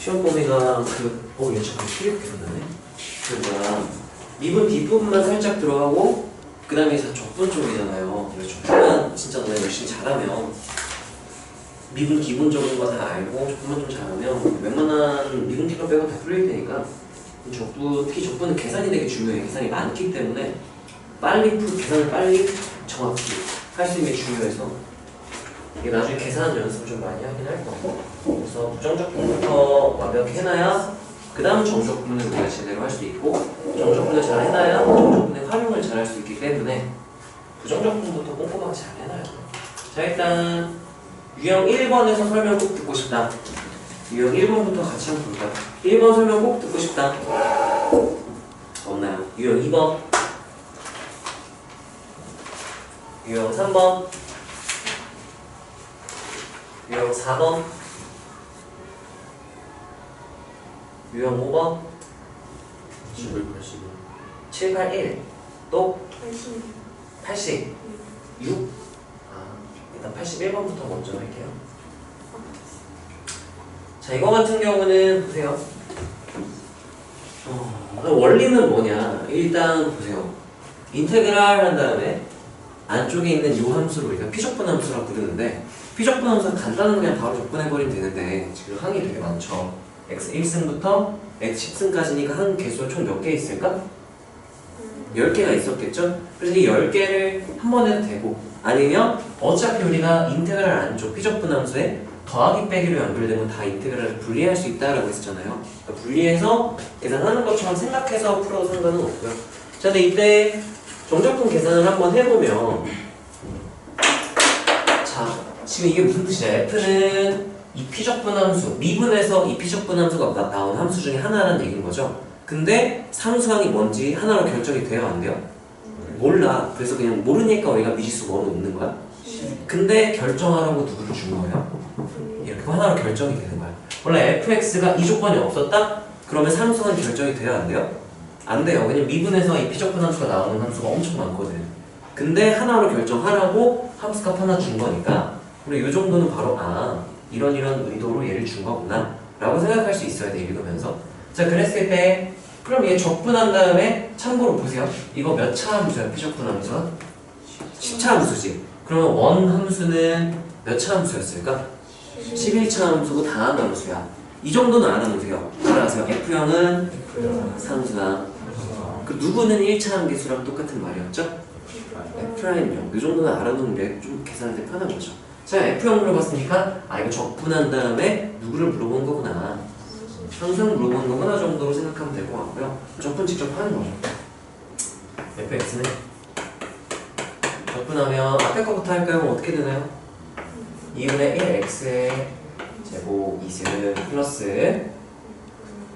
시험 범위가 얘 자꾸 틀리게 된다네. 뭐야, 미분 뒷부분만 살짝 들어가고 그 다음에 적분 쪽이잖아요. 적분만 진짜 너네 열심히 잘하면 미분 기본적인 거 다 알고 적분만 좀 잘하면 웬만한 미분 뒷부 빼고 다 풀릴 테니까 적분, 특히 적분은 계산이 되게 중요해. 계산이 많기 때문에 계산을 빨리 정확히 할 수 있는 게 중요해서 이게 나중에 계산 연습을 좀 많이 하긴 할 거고, 그래서 부정적분부터 완벽히 해놔야 그 다음 정적분을 우리가 제대로 할 수 있고, 정적분을 잘 해놔야 정적분의 활용을 잘 할 수 있기 때문에 부정적분부터 꼼꼼하게 잘 해놔요. 자, 일단 유형 1번에서 설명 꼭 듣고 싶다. 유형 1번부터 같이 한번 볼까요? 1번 설명 꼭 듣고 싶다. 없나요? 유형 2번, 유형 3번, 유형 4번, 유형 5번, 7, 8, 1, 또 80, 6. 일단 81번부터 먼저 할게요. 자, 이거 같은 경우는 보세요. 원리는 뭐냐? 일단 보세요. 인테그랄 한 다음에 안쪽에 있는 이 함수를 우리가 피적분 함수라고 부르는데, 피적분 함수는 간단한 거 그냥 바로 적분해버리면 되는데 지금 항이 되게 많죠. x 1승부터 x 10승까지니까 항 개수가 총 몇 개 있을까? 10개가 있었겠죠? 그래서 이 10개를 한 번 해도 되고, 아니면 어차피 우리가 인테그랄 안쪽 피적분 함수에 더하기 빼기로 연결되면 다 인테그랄을 분리할 수 있다라고 했었잖아요. 그러니까 분리해서 계산하는 것처럼 생각해서 풀어도 상관은 없고요. 자, 근데 이때 정적분 계산을 한번 해보면, 자, 지금 이게 무슨 뜻이야? F는 이 피적분 함수, 미분에서 이 피적분 함수가 나온 함수 중에 하나라는 얘기인 거죠. 근데 상수항이 뭔지 하나로 결정이 돼요, 안 돼요? 몰라. 그래서 그냥 모르니까 우리가 미지수 뭐로 놓는 거야? 근데 결정하라고 누구를 준 거예요? 이렇게 하나로 결정이 되는 거야. 원래 fx가 이 조건이 없었다? 그러면 상수항이 결정이 돼요, 안 돼요? 안 돼요. 왜냐면 미분에서 이 피적분 함수가 나오는 함수가 엄청 많거든. 근데 하나로 결정하라고 함수값 하나 준 거니까 우리 이 정도는 바로 이런 의도로 얘를 준 거구나 라고 생각할 수 있어야 돼, 읽으면서. 자, 그랬을 때 그럼 얘 적분한 다음에 참고로 보세요. 이거 몇 차 함수야? 피적분 함수가? 10차 함수지. 그러면 원 함수는 몇 차 함수였을까? 11차 함수고 다음 함수야. 이 정도는 알아놓으세요. 알아서 F형은 상수나 그 누구는 1차 함계수랑 똑같은 말이었죠? F'형. 이 정도는 알아놓는 게 좀 계산할 때 편한 거죠. 자, F형 물어봤으니까 이거 적분한 다음에 누구를 물어본 거구나, 항상 물어보는 거구나 정도로 생각하면 될 것 같고요. 적분 직접 하는 거죠. fx는 적분하면 앞에 거부터 할까요? 어떻게 되나요? 2분의 1x의 제곱 2승 플러스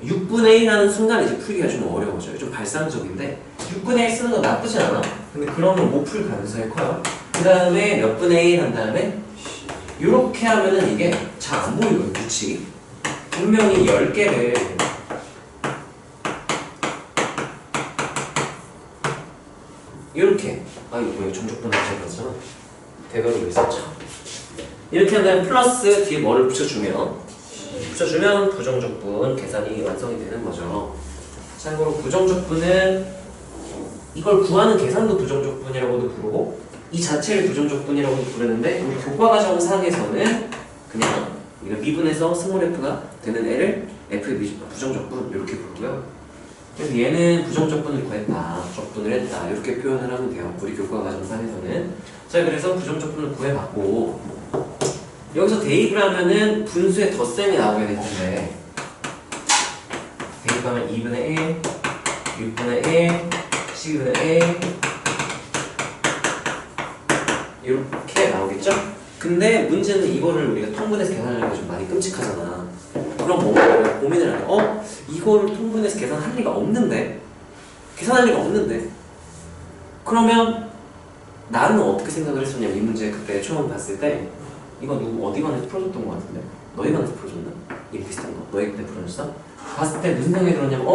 6분의 1 하는 순간 이제 풀기가 좀 어려워져요. 좀 발상적인데 6분의 1 쓰는 거 나쁘지 않아. 근데 그러면 못 풀 가능성이 커요. 그 다음에 몇 분의 1 한 다음에 이렇게 하면은 이게 잘 안 보이거든요, 규칙이. 분명히 10개를 이렇게, 이거 왜 정적분 합쳐야 되잖아. 대괄호 왜 썼죠? 이렇게 한다면 플러스 뒤에 뭐를 붙여주면 부정적분 계산이 완성이 되는 거죠. 참고로 부정적분은 이걸 구하는 계산도 부정적분이라고도 부르고 이 자체를 부정적분이라고도 부르는데, 우리 교과과정상에서는 그냥 우리가 미분에서 스몰 f가 되는 애를 f의 부정적분 이렇게 부르고요. 그래서 얘는 부정적분을 구했다, 적분을 했다 이렇게 표현을 하면 돼요, 우리 교과과정상에서는. 자, 그래서 부정적분을 구해봤고 여기서 대입을 하면은 분수의 덧셈이 나오게 될 텐데, 대입하면 2분의 1, 6분의 1, 12분의 1 이렇게 나오겠죠? 근데 문제는 이거를 우리가 통분해서 계산하려면 좀 많이 끔찍하잖아. 그럼 뭔가 고민을 하면 이거를 통분해서 계산할 리가 없는데? 계산할 리가 없는데? 그러면 나는 어떻게 생각을 했었냐면, 이 문제 그때 처음 봤을 때 이거 누구 어디관에서 풀어줬던 것 같은데? 너희관에서 풀어줬나? 이 비슷한 거 너희 그때 풀어줬어? 봤을 때 무슨 생각이 들었냐면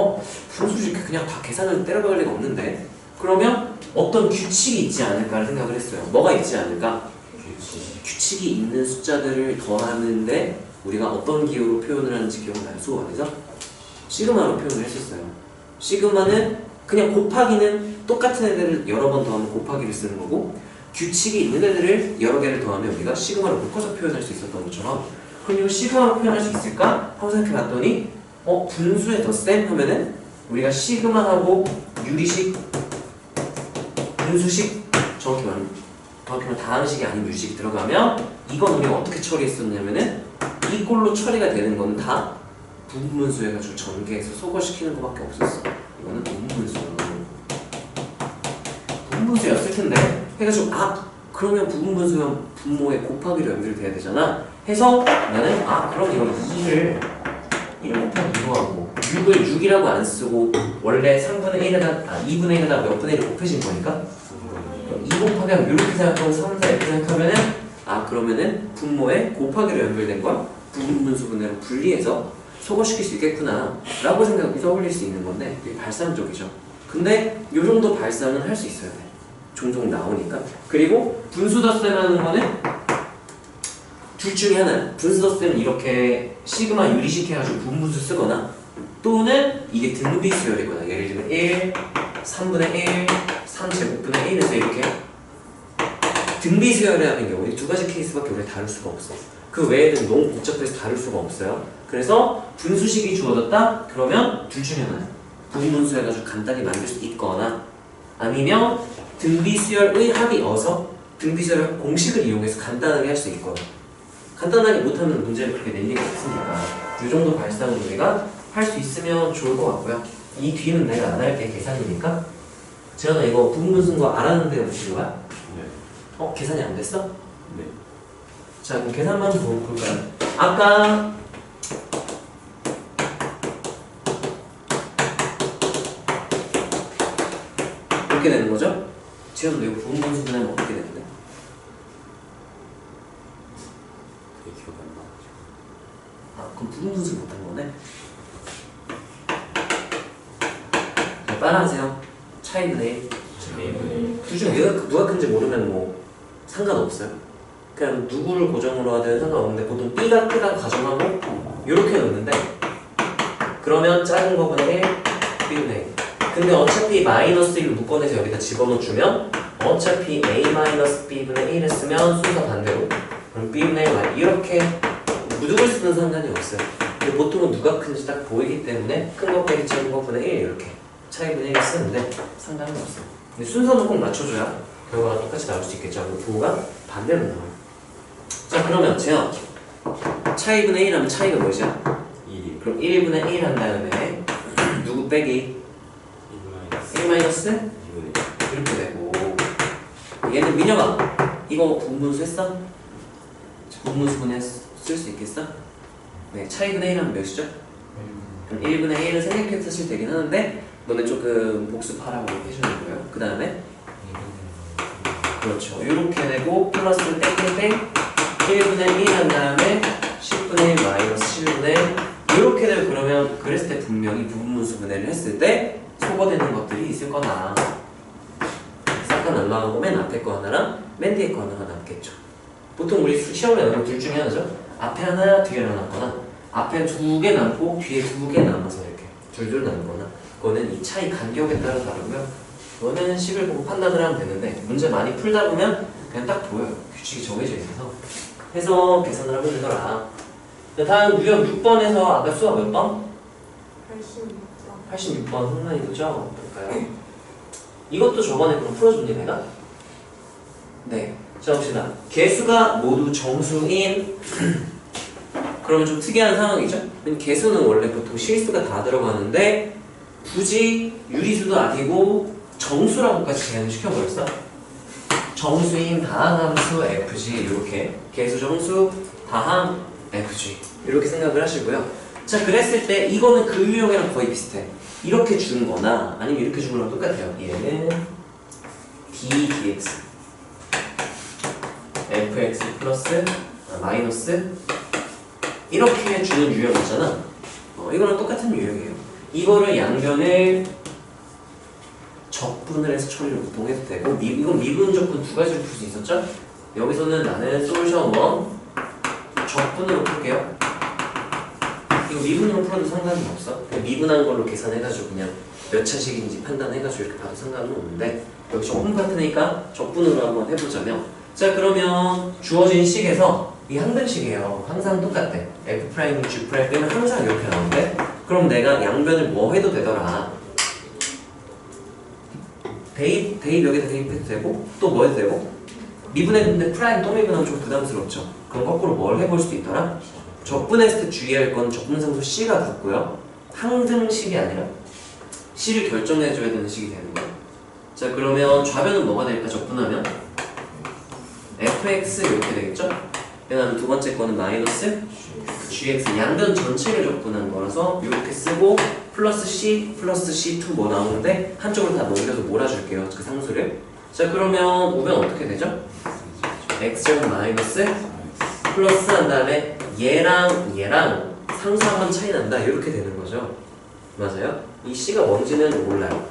분수 이렇게 그냥 다 계산을 때려박을 리가 없는데? 그러면 어떤 규칙이 있지 않을까를 생각을 했어요. 뭐가 있지 않을까? 규칙이 있는 숫자들을 더하는데 우리가 어떤 기호로 표현을 하는지 기억나요? 수업 안에서? 시그마로 표현을 했었어요. 시그마는 그냥 곱하기는 똑같은 애들을 여러 번 더하면 곱하기를 쓰는 거고, 규칙이 있는 애들을 여러 개를 더하면 우리가 시그마로 묶어서 표현할 수 있었던 것처럼, 그럼 이걸 시그마로 표현할 수 있을까? 하고 생각해봤더니 분수의 덧셈 하면은 우리가 시그마하고 유리식, 분수식, 정확히 말하면 다항식이 아닌 유식이 들어가면 이건 우리가 어떻게 처리했었냐면은 이꼴로 처리가 되는 건 다 부분분수 해가지고 전개해서 소거시키는 것밖에 없었어. 이거는 부분분수였을 텐데 해가지고 그러면 부분분수면 분모의 곱하기로 연결돼야 되잖아 해서 나는 그럼 이거 2를 1 곱하기 2로 하고 6을 6이라고 안 쓰고 원래 3분의 1에다 2분의 1에다 몇 분의 1을 곱해진 거니까 2 곱하기 하면 이렇게 생각하고 3, 4 이렇게 생각하면은 그러면은 분모에 곱하기로 연결된 걸 부분분수 분해로 분리해서 소거시킬 수 있겠구나 라고 생각하고 떠올릴 수 있는 건데 되게 발상적이죠. 근데 요 정도 발상은 할 수 있어야 돼. 종종 나오니까. 그리고 분수 덧셈하는 거는 둘 중에 하나. 분수 덧셈은 이렇게 시그마 유리식 해가지고 부분분수 쓰거나 또는 이게 등비 수열이거나 예를 들면 1, 3분의 1, 3제곱분의 1에서 이렇게 등비 수열이라는 경우에 두 가지 케이스밖에 우리가 다룰 수가 없어. 그 외에는 너무 복잡해서 다룰 수가 없어요. 그래서 분수식이 주어졌다? 그러면 둘 중에 하나. 부분분수 해가지고 간단히 만들 수 있거나 아니면 등비수열의 합이어서 등비수열 공식을 이용해서 간단하게 할 수 있거나 간단하게 못하면 문제를 그렇게 낼 리가 없으니까 이 정도 발상을 우리가 할 수 있으면 좋을 것 같고요. 이 뒤는 내가 안 할게. 계산이니까. 재현아 이거 부분분수인 거 알았는데 무슨 거야? 네. 계산이 안 됐어? 네. 자 그럼 계산만 좀 볼까요? 아까 이렇게 되는 거죠? 지금 이거 부분분수 분해하면 어떻게 되는데? 그게 기억이 안 나. 그럼 부분분수 못한 거네? 자, 따라하세요. 차이는 A. 둘 중에 누가 큰지 모르면 뭐 상관없어요. 그냥 누구를 고정으로 하든 상관없는데 보통 B가 크다고 가정하고 이렇게 놓는데 그러면 작은 거분의 1, B분의 1. 근데 어차피 마이너스 1을 묶어내서 여기다 집어넣어주면 어차피 A-B분의 1을 쓰면 순서 반대로 그럼 B분의 1 이렇게 누굴 쓰는 상관이 없어요. 근데 보통은 누가 큰지 딱 보이기 때문에 큰 거 빼기 작은 거분의 1 이렇게 차이분의 1을 쓰는데 상관은 없어요. 근데 순서는 꼭 맞춰줘야 결과가 똑같이 나올 수 있겠죠. 부호가 반대로 나와요. 자 그러면 재현 차이분의 1 하면 차이가 뭐죠? 1이 그럼 1분의 1 한 다음에 누구 빼기? 1 마이너스 2분의 이렇게 되고 얘는 민혁아 이거 분분수 했어? 분분수 분해 쓸 수 있겠어? 네 차이분의 1 하면 몇이죠? 그럼 1분의 1을 생략해서 쓰실 되긴 하는데 너네 조금 복습하라고 해주는 거예요. 그 다음에 그렇죠 이렇게 되고 플러스 땡땡땡 1분의 1 한 다음에 10분의 1 마이너스 7분의 1 이렇게 되고 그러면 그랬을 때 분명히 부분분수 분해를 했을 때 소거되는 것들이 있을 거나 싹 다 날라가고 맨 앞에 거 하나랑 맨 뒤에 거 하나가 남겠죠. 보통 우리 시험에 나오는 둘 중에 하나죠. 앞에 하나 뒤에 하나 남거나 앞에 2개 남고 뒤에 2개 남아서 이렇게 둘둘 남거나 그거는 이 차이 간격에 따라 다르고요. 그거는 식을 보고 판단을 하면 되는데 문제 많이 풀다 보면 그냥 딱 보여요. 규칙이 정해져 있어서 해서 계산을 하면 되더라. 다음 유형 6번에서 아까 수학 몇 번? 86번 홍란이도죠? 볼까요? 이것도 저번에 그럼 풀어줬니 내가? 네. 자 봅시다. 개수가 모두 정수인 그러면 좀 특이한 상황이죠? 개수는 원래 보통 실수가 다 들어가는데 굳이 유리수도 아니고 정수라고까지 제한을 시켜버렸어. 정수인 다항함수 fg 이렇게 개수 정수 다항 fg 이렇게 생각을 하시고요. 자 그랬을 때 이거는 그 유형이랑 거의 비슷해. 이렇게 준 거나 아니면 이렇게 준 거랑 똑같아요. 얘는 dx fx 플러스 마이너스 이렇게 주는 유형 있잖아. 이거랑 똑같은 유형이에요. 이거를 양변을 적분을 해서 처리를 보통 해도 되고 이건 미분 적분 두 가지로 풀 수 있었죠? 여기서는 나는 솔루션 1 적분으로 풀게요. 이거 미분으로 풀어도 상관은 없어. 그냥 미분한 걸로 계산해가지고 그냥 몇 차식인지 판단해가지고 이렇게 봐도 상관은 없는데 여기 적분 파트니까 적분으로 한번 해보자면 자 그러면 주어진 식에서 이 항등식이에요. 항상 똑같대. F'이 G' 빼면 항상 이렇게 나오는데 그럼 내가 양변을 뭐 해도 되더라. 대입 여기다 대입해도 되고 또 뭐 해도 되고 미분했는데 프라임 또 미분하면 좀 부담스럽죠. 그럼 거꾸로 뭘 해볼 수도 있더라. 적분했을 때 주의할 건 적분상수 C가 같고요. 항등식이 아니라 C를 결정해줘야 되는 식이 되는 거예요. 자 그러면 좌변은 뭐가 될까 적분하면 fx 이렇게 되겠죠? 그 다음 두 번째 거는 마이너스 gx 양변 전체를 적분한 거라서 이렇게 쓰고 플러스 c 플러스 c2 뭐 나오는데 한쪽으로 다 넘겨서 몰아줄게요 그 상수를. 자 그러면 우변 어떻게 되죠? x제곱 마이너스 플러스 한 다음에 얘랑 상수 한 번 차이 난다 이렇게 되는 거죠. 맞아요? 이 c가 뭔지는 몰라요.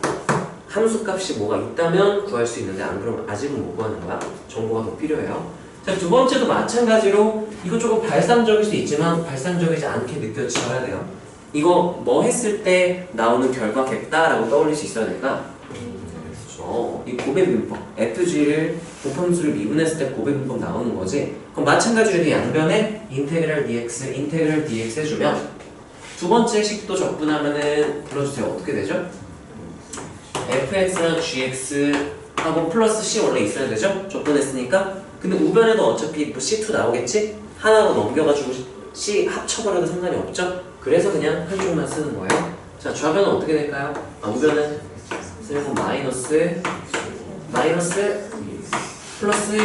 함수 값이 뭐가 있다면 구할 수 있는데 안 그러면 아직은 못 구하는 거야. 정보가 더 필요해요. 자, 두 번째도 마찬가지로 이거 조금 발상적일 수 있지만 발상적이지 않게 느껴져야 돼요. 이거 뭐 했을 때 나오는 결과겠다라고 떠올릴 수 있어야 되니까 이 고배분법 FG를 곱함수를 미분했을 때 고배분법 나오는 거지. 그럼 마찬가지로 이 양변에 인테그랄 dx 해주면 두 번째 식도 적분하면은 불러주세요. 어떻게 되죠? fx랑 gx하고 플러스 c 원래 있어야 되죠? 적분했으니까. 근데 우변에도 어차피 뭐 c2 나오겠지? 하나로 넘겨가지고 c 합쳐버려도 상관이 없죠? 그래서 그냥 한쪽만 쓰는 거예요. 자 좌변은 어떻게 될까요? 우변은 쓰고 마이너스 플러스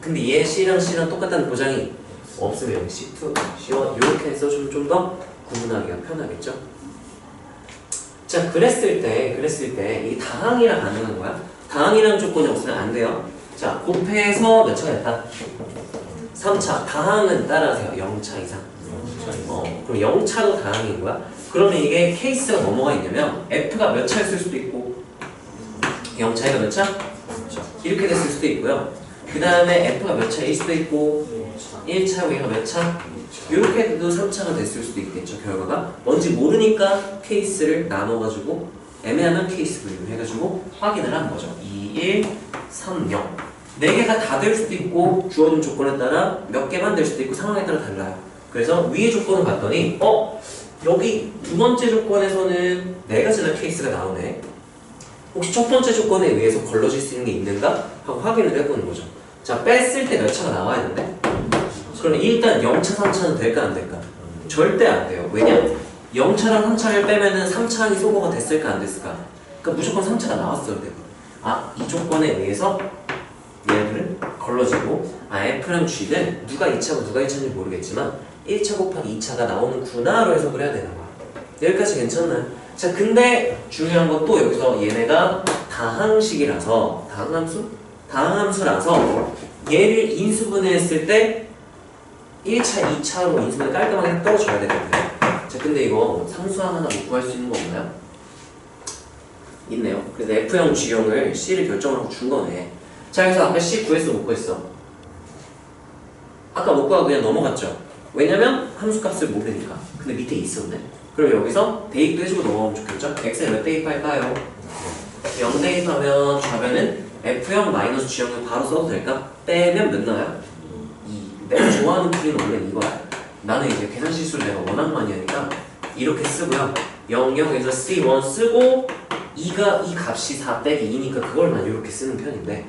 근데 얘 c랑 c랑 똑같다는 보장이 없으면 c2, c1 이렇게 해서 좀 더 구분하기가 편하겠죠? 자 그랬을 때 이 다항이랑 가능한 거야? 다항이라는 조건이 없으면 안 돼요. 자 곱해서 몇 차가 됐다? 3차. 다항은 따라하세요. 0차 이상. 그럼 0차도 다항인 거야? 그러면 이게 케이스가 뭐뭐가 있냐면 F가 몇 차였을 수도 있고 0차가 몇 차? 이렇게 됐을 수도 있고요. 그 다음에 F가 몇 차일 수도 있고 1차 얘가 몇 차? 이렇게 해도 3차가 됐을 수도 있겠죠. 결과가 뭔지 모르니까 케이스를 나눠가지고 애매하면 케이스 분류를 해가지고 확인을 하는 거죠. 2, 1, 3, 0 4개가 다 될 수도 있고 주어진 조건에 따라 몇 개만 될 수도 있고 상황에 따라 달라요. 그래서 위의 조건을 봤더니 여기 두 번째 조건에서는 4가지나 케이스가 나오네. 혹시 첫 번째 조건에 의해서 걸러질 수 있는 게 있는가? 하고 확인을 해보는 거죠. 자 뺐을 때 몇 차가 나와야 되는데 그러면 일단 0차, 3차는 될까 안 될까? 절대 안 돼요. 왜냐? 0차랑 3차를 빼면은 3차항이 소거가 됐을까 안 됐을까? 그러니까 무조건 3차가 나왔어야 돼요. 이 조건에 의해서 얘들은 걸러지고 F랑 G는 누가 2차고 누가 2차인지 모르겠지만 1차 곱하기 2차가 나오는구나로 해석을 해야 되는 거야. 여기까지 괜찮나요? 자 근데 중요한 건 또 여기서 얘네가 다항식이라서 다항함수라서 얘를 인수분해했을 때 1차, 2차로 인수분해 깔끔하게 떨어져야 되거든요. 자 근데 이거 상수 하나 못 구할 수 있는 거 없나요? 있네요. 그래서 F형, G형을 C를 결정하고 준 거네. 자 그래서 아까 C 구했어 못 구했어? 아까 못 구하고 그냥 넘어갔죠. 왜냐면 함수값을 모르니까. 근데 밑에 있었네. 그럼 여기서 대입도 해주고 넘어가면 좋겠죠? X에 몇 대입할까요? 0 대입하면 좌변은 F형 마이너스 G형을 바로 써도 될까? 빼면 몇 나와요? 2. 내가 좋아하는 풀이는 원래 이거야. 나는 이제 계산 실수를 내가 워낙 많이 하니까 이렇게 쓰고요. 0, 0에서 C1 쓰고 이 값이 4 빼기 2니까 그걸 난 이렇게 쓰는 편인데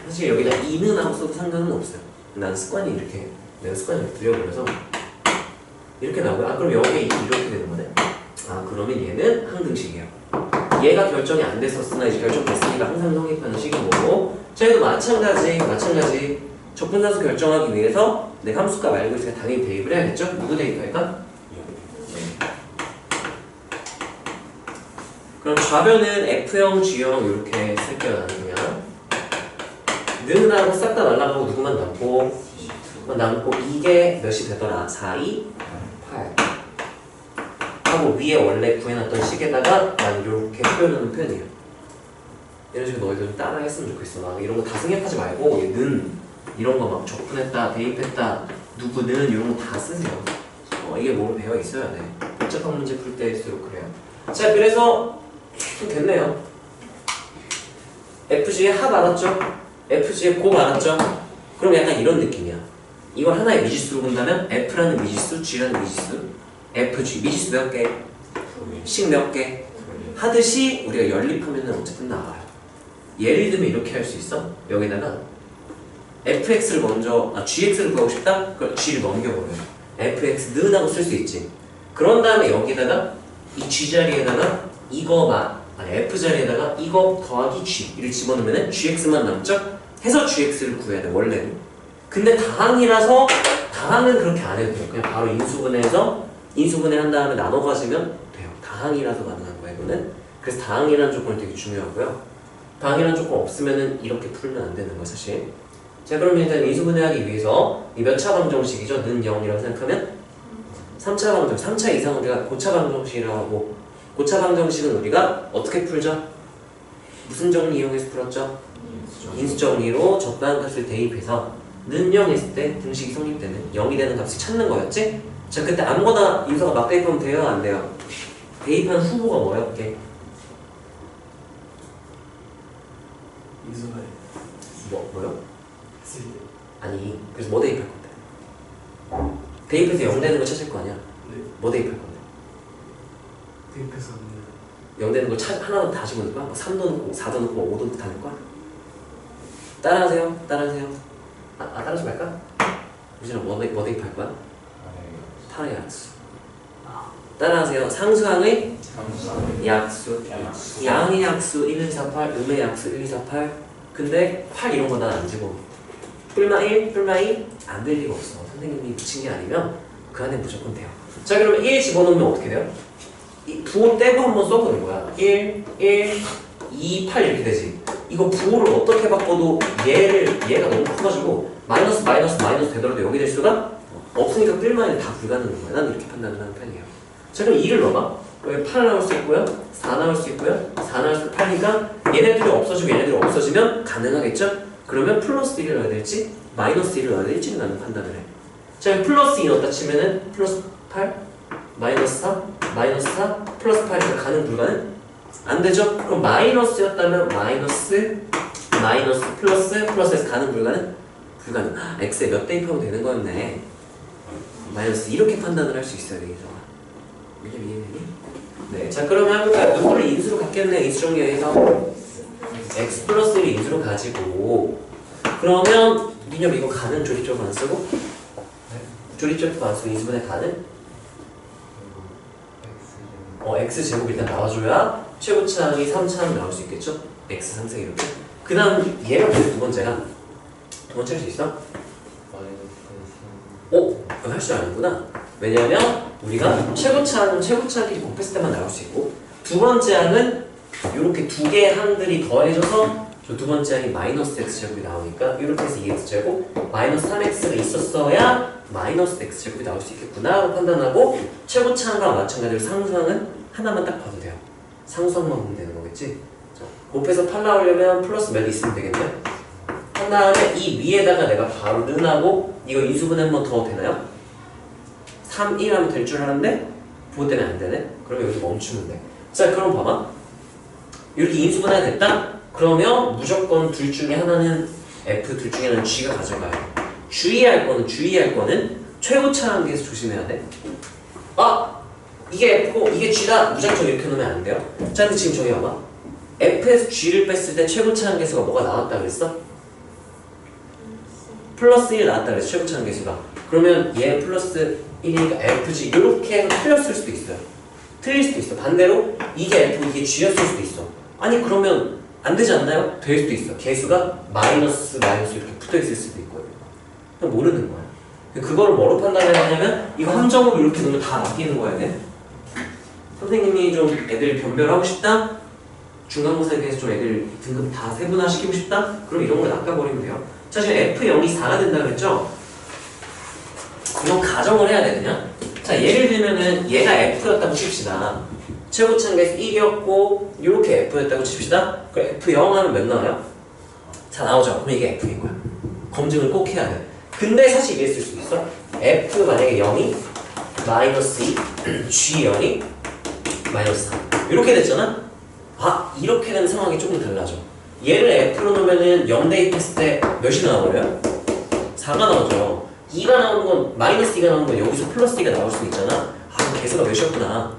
사실 여기다 2는 하고 써도 상관은 없어요. 난 습관이 이렇게 내가 습관이 들여버려서 이렇게 나오고요. 그럼 여기 이렇게 되는 거네. 그러면 얘는 항등식이에요. 얘가 결정이 안 됐었으나 이제 결정됐으니까 항상 성립하는 식인 거고. 자 얘도 마찬가지 적분상수 결정하기 위해서 내가 함수값 알고 있으니까 당연히 대입을 해야겠죠? 누구 대입할까? 그럼 좌변은 F형, G형 이렇게 쓸게요. 나는 그냥 는하고 싹 다 날라가고 누구만 남고 이게 몇이 되더라? 4, 2, 8 하고 위에 원래 구해놨던 식에다가 난 이렇게 표현하는 편이에요. 이런 식으로 너희들 좀 따라 했으면 좋겠어. 막 이런 거 다 생략하지 말고 는 이런 거 막 적분했다, 대입했다, 누구는 이런 거 다 쓰세요. 이게 뭐로 배워 있어야 돼. 복잡한 문제 풀 때일수록 그래요. 자, 그래서 좀 됐네요. FG의 합 알았죠? FG의 곱 알았죠? 그럼 약간 이런 느낌이야. 이걸 하나의 미지수로 본다면 F라는 미지수, G라는 미지수, FG 미지수 몇 개? 식 몇 개? 하듯이 우리가 연립하면 어쨌든 나와요. 예를 들면 이렇게 할 수 있어. 여기다가 fx를 먼저 gx를 구하고 싶다? 그럼 g를 넘겨버려요. fx는 하고 쓸 수 있지. 그런 다음에 여기다가 이 g 자리에다가 f 자리에다가 이거 더하기 g를 집어넣으면 gx만 남죠? 해서 gx를 구해야 돼 원래는. 근데 다항이라서 다항은 그렇게 안 해도 돼요. 그냥 바로 인수분해해서 인수분해 한 다음에 나눠 가지면 돼요. 다항이라서 가능한 거예요 이거는. 그래서 다항이라는 조건이 되게 중요하고요. 다항이라는 조건 없으면은 이렇게 풀면 안 되는 거 사실. 자, 그러면 일단 인수분해하기 위해서 이 몇 차 방정식이죠? 는 0이라고 생각하면 3차 방정식, 3차 이상은 우리가 고차 방정식이라고 하고, 고차 방정식은 우리가 어떻게 풀죠? 무슨 정리 이용해서 풀었죠? 인수 정리로 적당한 값을 대입해서 는 0 했을 때 등식이 성립되는 0이 되는 값을 찾는 거였지? 자, 그때 아무거나 인수가 막 대입하면 돼요? 안 돼요? 대입한 후보가 뭐였게? 인수가 뭐요? 했을 때. 아니, 그래서 뭐 대입할 건데? 대입해서 0 되는 거 찾을 거 아니야? 네. 뭐 대입할 건데? 대입해서 0 되는 거 하나는 다 집어넣을 거야? 3도 넣고 4도 넣고 5도 다 넣을 거야? 따라하세요. 따라하세요. 따라하지 말까? 우진아 뭐 대입할 거야? 파의 약수. 따라하세요. 상수항의 약수. 양의 약수 1248, 음의 약수 1248. 근데 8 이런 거 난 안 집어. 뿔마 1, 뿔마 2 안 될 리가 없어. 선생님이 붙인 게 아니면 그 안에 무조건 돼요. 자, 그러면 1 집어넣으면 어떻게 돼요? 이 부호 떼고 한번 써보는 거야. 1, 1, 2, 8 이렇게 되지. 이거 부호를 어떻게 바꿔도 얘가 너무 커가지고 마이너스 되더라도 여기 될 수가 없으니까 뿔마는 다 불가능한 거야. 난 이렇게 판단을 하는 편이에요. 자, 그럼 2를 넣어봐. 여기 8 나올 수 있고요. 4 나올 수 있고요. 4 나올 수 있고 8이니까 얘네들이 없어지고 얘네들이 없어지면 가능하겠죠? 그러면 플러스 1을 넣어야 될지 마이너스 1을 넣어야 될지는 나는 판단을 해. 자, 플러스 2 넣었다 치면은 플러스 8, 마이너스 4, 마이너스 4, 플러스 8이니까 가능 불가능? 안 되죠? 그럼 마이너스였다면 마이너스, 플러스에서 가능 불가능? 불가능. x에 몇 대입하면 되는 거였네. 마이너스 이렇게 판단을 할 수 있어야 되겠죠. 이해되니? 네, 자 그러면 해볼까요? 누구를 인수로 갖겠네. 인수 정리해서 x 플러스 1을 인수로 가지고 그러면 민엽 이거 가능 조립적 안 쓰고? 조립적 안 쓰고 인수분해 가능? x제곱 일단 나와줘야 최고차항이 3차항 나올 수 있겠죠? x 상승 이렇게. 그 다음 얘가 뭐야? 두 번째가? 두 번째 할 수 있어? 이거 할 줄 아는구나. 왜냐하면 우리가 최고차항끼리 곱했을 때만 나올 수 있고 두 번째 항은 이렇게 두 개의 항들이 더해져서 저 두 번째 항이 마이너스 x제곱이 나오니까 이렇게 해서 2x제곱 마이너스 3x가 있었어야 마이너스 x제곱이 나올 수 있겠구나 라고 판단하고 최고차항과 마찬가지로 상수항은 하나만 딱 봐도 돼요. 상수항만 보면 되는 거겠지? 자, 곱해서 8 나오려면 플러스 몇 있으면 되겠네요. 한 다음에 이 위에다가 내가 바로 는하고 이거 인수분해 한 번 더 되나요? 3, 1 하면 될 줄 알았는데 부호 때문에 안 되네? 그러면 여기 멈추면 돼. 자, 그럼 봐봐. 이렇게 인수분해가 됐다? 그러면 무조건 둘 중에 하나는 F, 둘 중에 하나는 G가 가져가요. 주의할 거는 최고차항에서 조심해야 돼. 이게 F고 이게 G다. 무작정 이렇게 놓으면 안 돼요. 자, 근데 지금 저기 봐봐. F에서 G를 뺐을 때 최고차항 계수가 뭐가 나왔다 그랬어? 플러스 1 나왔다 그랬어. 최고차항 계수가. 그러면 얘 플러스 1이니까 FG 이렇게 해서 틀렸을 수도 있어요. 틀릴 수도 있어. 반대로 이게 F, 이게 G였을 수도 있어. 아니 그러면 안 되지 않나요? 될 수도 있어. 계수가 마이너스 이렇게 붙어있을 수도 있고요. 그냥 모르는 거야. 그거를 뭐로 판단해야 하냐면 이거 함정으로 이렇게 놓으면 다 바뀌는 거야 돼. 선생님이 좀 애들 변별하고 싶다? 중간고사에 대해서 좀 애들 등급 다 세분화시키고 싶다? 그럼 이런 걸 낚아버리면 돼요. 자, 지금 F0이 4가 된다 그랬죠? 이건 가정을 해야 돼 그냥. 자, 예를 들면은 얘가 F였다고 칩시다. 최고차항에서 1이었고 이렇게 F였다고 칩시다. 그럼 F0 하면 몇 나와요? 4 나오죠. 그럼 이게 F인 거야. 검증을 꼭 해야 돼. 근데 사실 이랬을 수 있어. F 만약에 0이 마이너스 2 G0이 마이너스 3 이렇게 됐잖아? 아 이렇게 된 상황이 조금 달라져. 얘를 F로 놓으면은 0 대입했을 때 몇이 나와버려요? 4가 나오죠. 2가 나오는 건 마이너스 2가 나오는 건 여기서 플러스 2가 나올 수 있잖아. 아 개수가 몇이었구나.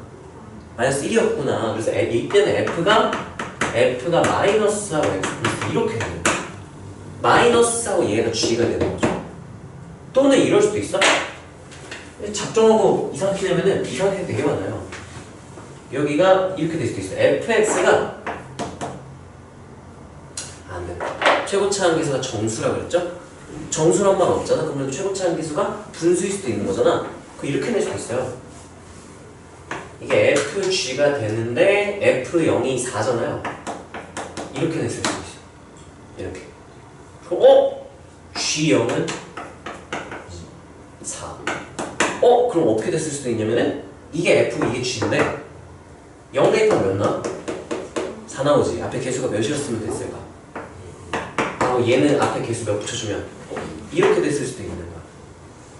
마이너스 1이었구나. 그래서 이때는 F가 마이너스하고 X 플러스 이렇게 되는 거야. 마이너스하고 얘가 G가 되는 거죠. 또는 이럴 수도 있어. 작정하고 이상하게 되면은 이상하게 되게 많아요. 여기가 이렇게 될 수도 있어. fx가 안 돼. 최고차 한계수가 정수라 그랬죠? 정수란 말 없잖아. 그러면 최고차 한계수가 분수일 수도 있는 거잖아. 그 이렇게 낼 수도 있어요. 이게 fg가 되는데 f0이 4잖아요. 이렇게 낼 수도 있어. 이렇게. g0은 4. 그럼 어떻게 됐을 수도 있냐면은 이게 f고 이게 g인데 0 대입하면 몇 나와? 4 나오지. 앞에 개수가 몇이었으면 됐을까? 얘는 앞에 개수 몇 붙여주면 이렇게 됐을 수도 있는 거야.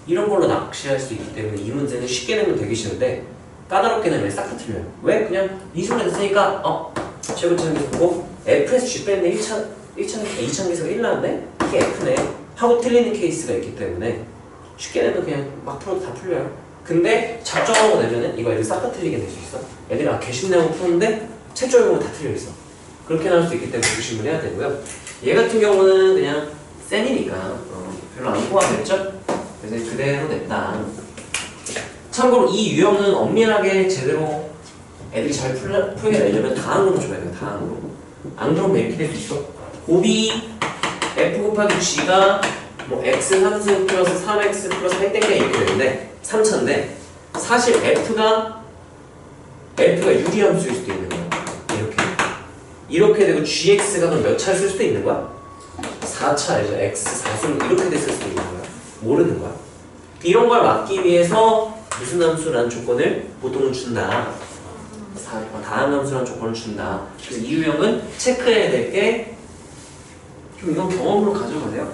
이런 걸로 낚시할 수 있기 때문에 이 문제는 쉽게 내면 되기 쉬운데 까다롭게 내면 싹 다 틀려요. 왜? 그냥 이승을 됐으니까 최고차 한계수 보고 f에서 g 뺐는데 2차 계수가 1 나왔네? 이게 f네 하고 틀리는 케이스가 있기 때문에 쉽게 내면 그냥 막 풀어도 다 풀려요. 근데 작정하고 내면은 이거 애들 싹 다 틀리게 낼 수 있어. 애들이 개심 내고 푸는데 책조에 보면 다 틀려 있어. 그렇게 나올 수 있기 때문에 조심을 해야 되고요. 얘 같은 경우는 그냥 센이니까 별로 안 포함됐죠? 그래서 그대로 냈다. 참고로 이 유형은 엄밀하게 제대로 애들이 잘 풀게 내려면 다항으로 줘야 돼요. 다항으로. 안 그러면 이렇게 될 수 있어. 곱이 f 곱하기 g가 뭐 x 3승 플러스 3x 플러스 땡땡땡 이렇게 되는데 3차인데 사실 f가 유리함수일 수도 있는 거야. 이렇게 되고 gx가 그럼 몇 차를 쓸 수도 있는 거야? 4차이죠. x 4승 이렇게 됐을 수도 있는 거야. 모르는 거야. 이런 걸 막기 위해서 무슨 함수라는 조건을 보통은 준다. 다음 함수라는 조건을 준다. 그래서 이 유형은 체크해야 될 게 좀 이건 경험으로 가져가세요.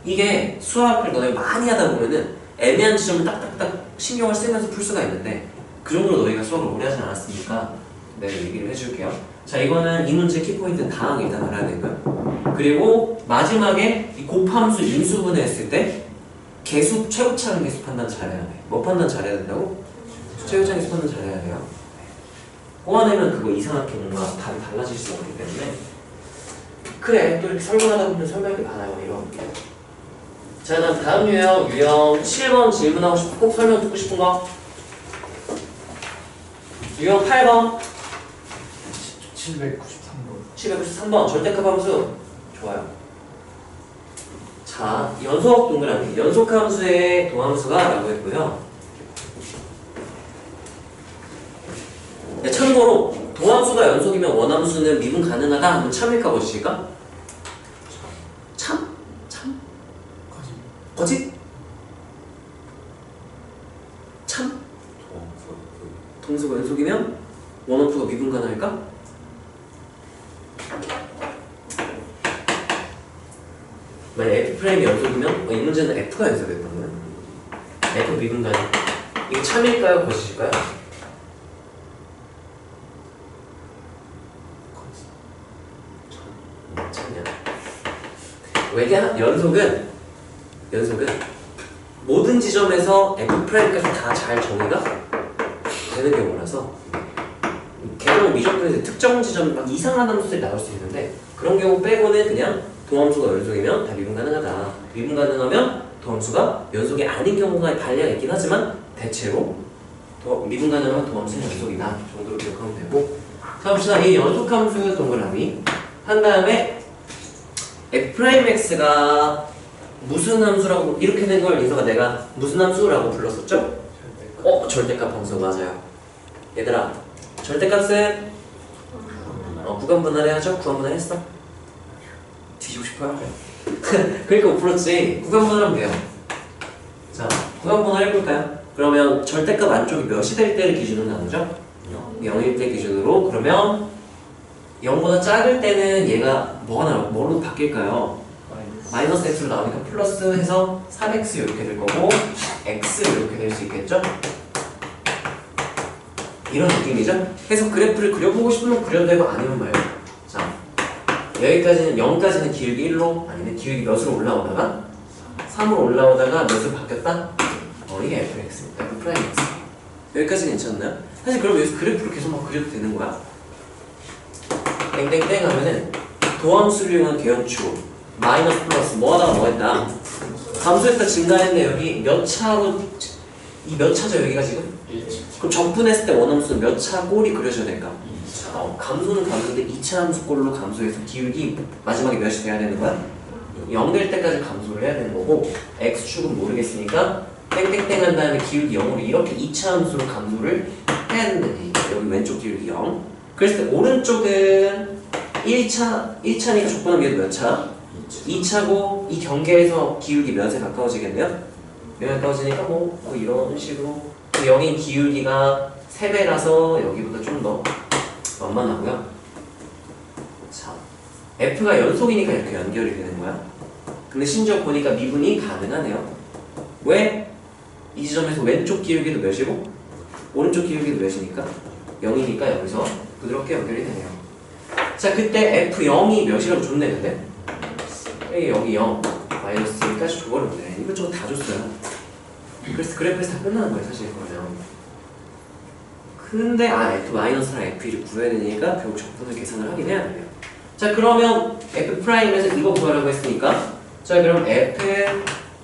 이게 수학을 너네 많이 하다 보면은 애매한 지점을 딱딱딱 신경을 쓰면서 풀 수가 있는데 그 정도로 너희가 수학을 오래 하진 않았으니까 내가 얘기를 해줄게요. 자, 이거는 이 문제 키포인트는 다항 일단 알아야 되고요. 그리고 마지막에 이 곱함수 인수분해 했을 때 개수 최고차 한계수 판단 잘해야 돼. 뭐 판단 잘해야 된다고? 최고차 한계수 판단 잘해야 돼요. 뽑아내면 그거 이상하게 뭔가 답이 달라질 수 있기 때문에 그래 또 이렇게 설명하다 보면 설명이 많아요. 이런 자, 다음 유형 7번 질문하고 싶고 꼭 설명 듣고 싶은 거 유형 8번 793번 절대값 함수 좋아요. 자, 연속 동그라미 연속함수의 도함수가 라고 했고요. 네, 참고로 도함수가 연속이면 원함수는 미분 가능하다 하면 참일까 거짓일까? 참? 거짓? 참? 동수가 연속이면 원함수가 미분 가능할까? 만약 F'이 연속이면 이 문제는 F가 연속이었던 거예요. F 미분 가능. 이게 참일까요? 거짓일까요? 참이야. 왜냐? 연속은 모든 지점에서 F'까지 다 잘 정의가 되는 경우라서 개정 미적분에서 특정 지점 막 이상한 함수들이 나올 수 있는데 그런 경우 빼고는 그냥 도함수가 연속이면 다 미분 가능하다. 미분 가능하면 도함수가 연속이 아닌 경우가 반례가 있긴 하지만 대체로 미분 가능한 도함수는 연속이다 정도로 기억하면 되고 자 봅시다. 이 연속함수 동그라미 한 다음에 f'x가 무슨 함수라고 이렇게 된 걸 인서가 내가 무슨 함수라고 불렀었죠? 절대값 함수 맞아요. 얘들아 절대값은 구간분할 해야죠? 구간분할 했어? 뒤지고 싶어요? 그러니까 못 풀었지. 구간분할 하면 돼요. 자, 구간분할 해볼까요? 그러면 절대값 안쪽이 몇이 될 때를 기준으로 나누죠? 0일 때 기준으로. 그러면 0보다 작을 때는 얘가 뭐로 바뀔까요? 마이너스 x로 나오니까 플러스 해서 3x 이렇게 될 거고 x 이렇게 될 수 있겠죠? 이런 느낌이죠? 해서 그래프를 그려보고 싶으면 그려도 되고 아니면 말고. 자, 여기까지는 0까지는 기울기 1로 아니면 기울기 몇으로 올라오다가 3으로 올라오다가 몇으로 바뀌었다? 이게 fx입니다. f 프라임 x. 여기까지 괜찮나요? 사실 그럼 여기서 그래프를 계속 막 그려도 되는 거야. 땡땡땡 하면은 도함수를 이용한 개연축 마이너스 플러스 뭐하다가 뭐했다? 감소했다 증가했네. 여기 몇 차로 이 몇 차죠 여기가 지금? 그럼 적분했을 때 원함수는 몇 차 꼴이 그려져야 될까? 감소는 감소인데 2차 함수꼴로 감소해서 기울기 마지막에 몇이 돼야 되는 거야? 0 될 때까지 감소를 해야 되는 거고 x축은 모르겠으니까 땡땡땡 한 다음에 기울기 0으로 이렇게 2차 함수로 감소를 해야 된다는 얘기야. 여기 왼쪽 기울기 0. 그랬을 때 오른쪽은 1차니까 적분하면 얘도 몇 차? 2차고 이 경계에서 기울기 몇에 가까워지겠네요? 몇에 가까워지니까 뭐 이런 식으로 여기 기울기가 3배라서 여기보다 좀 더 완만하고요. 자, F가 연속이니까 이렇게 연결이 되는 거야. 근데 심지어 보니까 미분이 가능하네요. 왜? 이 지점에서 왼쪽 기울기도 몇이고 오른쪽 기울기도 몇이니까 0이니까 여기서 부드럽게 연결이 되네요. 자, 그때 F0이 몇이라고 줬네. 근데 여기 0 마이너스 1까지 줘버렸네. 이것저것 다 줬어요. 그래서 그래프에서 다 끝나는 거예요 사실 그러면. 근데 F-랑 F1을 구해야 되니까 결국 적분을 계산을 하긴 해야 돼요. 자, 그러면 F'에서 이거 구하라고 했으니까 자, 그럼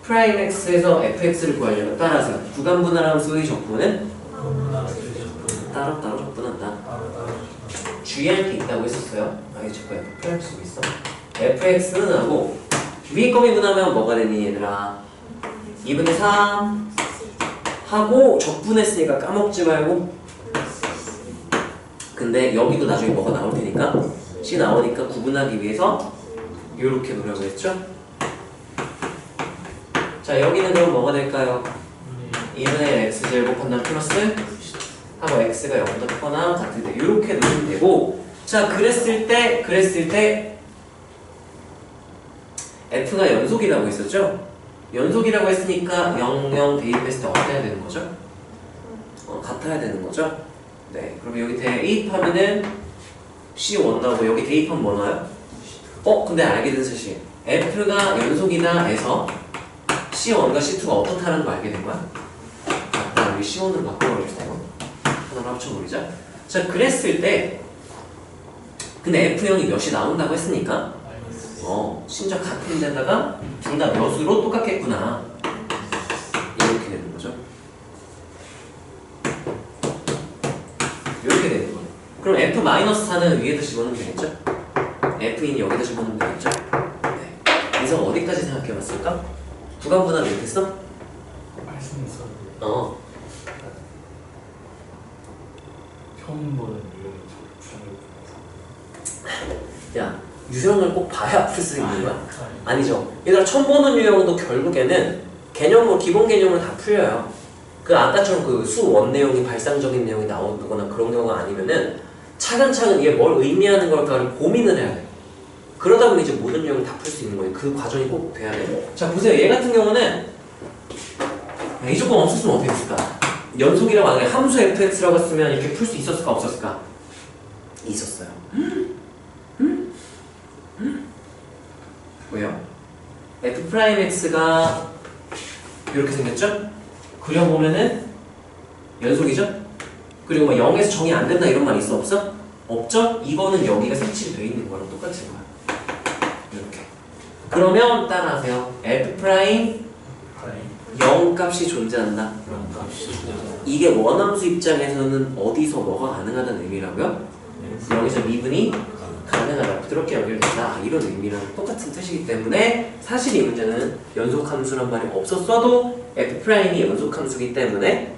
F'X에서 Fx를 구하려면 따라서 구간분할 함수의 적분은 따로따로 적분한다. 주의할 게 있다고 했었어요. 자꾸 F'X 쓰고 있어. Fx는 하고 위에 거 미분하면 뭐가 되니 얘들아? 2분의 3 하고 적분했으니까 까먹지 말고. 근데 여기도 나중에 뭐가 나올 테니까 C 나오니까 구분하기 위해서 이렇게 놓으라고 했죠? 자, 여기는 그럼 뭐가 될까요? 2분의 x제곱 한다음 플러스 하고 x가 0보다 크거나 같을 때 이렇게 놓으면 되고. 자, 그랬을 때 f가 연속이라고 했었죠? 연속이라고 했으니까 0, 0 대입했을 때 어때야 되는 거죠? 같아야 되는 거죠? 네, 그럼 여기 대입하면은 C1 나오고 여기 대입하면 뭐 나와요? 근데 알게 된 사실 F가 연속이다 해서 C1과 C2가 어떻다는 거 알게 된 거야? 같다. 여기 C1으로 바꿔버립시다. 이거 하나로 합쳐버리자. 자, 그랬을 때 근데 F0이 몇이 나온다고 했으니까 심지어 같은 데다가 둘 다 몇으로 똑같겠구나 이렇게 되는 거죠. 이렇게 되는 거예요. 그럼 F-4는 위에다 집어넣으면 되겠죠? F인이 여기다 집어넣으면 되겠죠? 네. 그래서 어디까지 생각해봤을까? 구간분할 이렇게 써? 말씀서 처음 보는 유형이 야, 유형을 꼭 봐야 풀 수 있는 거야? 아니죠. 얘들아, 처음 보는 유형도 결국에는 개념으로 기본 개념을 다 풀려요. 그 아까처럼 그 수원 내용이 발상적인 내용이 나오거나 그런 경우가 아니면은 차근차근 이게 뭘 의미하는 걸까를 고민을 해야 돼. 그러다 보면 이제 모든 유형을 다 풀 수 있는 거예요. 그 과정이 꼭 돼야 돼. 자, 보세요. 얘 같은 경우는 이 조건 없었으면 어떻게 했을까? 연속이라고 안 해. 함수 fx라고 했으면 이렇게 풀 수 있었을까 없었을까? 있었어요. 왜요? f'x가 이렇게 생겼죠? 그려보면은 연속이죠? 그리고 막 0에서 정의 안 된다 이런 말 있어 없어? 없죠? 이거는 여기가 색칠이 돼 있는 거랑 똑같은 거야. 이렇게. 그러면 따라하세요. f' 0 값이 존재한다. 이게 원함수 입장에서는 어디서 뭐가 가능하다는 의미라고요? 여기서 미분이 가능하다. 부드럽게 연결된다. 이런 의미랑 똑같은 뜻이기 때문에 사실 이 문제는 연속함수란 말이 없었어도 f'이 연속함수기 때문에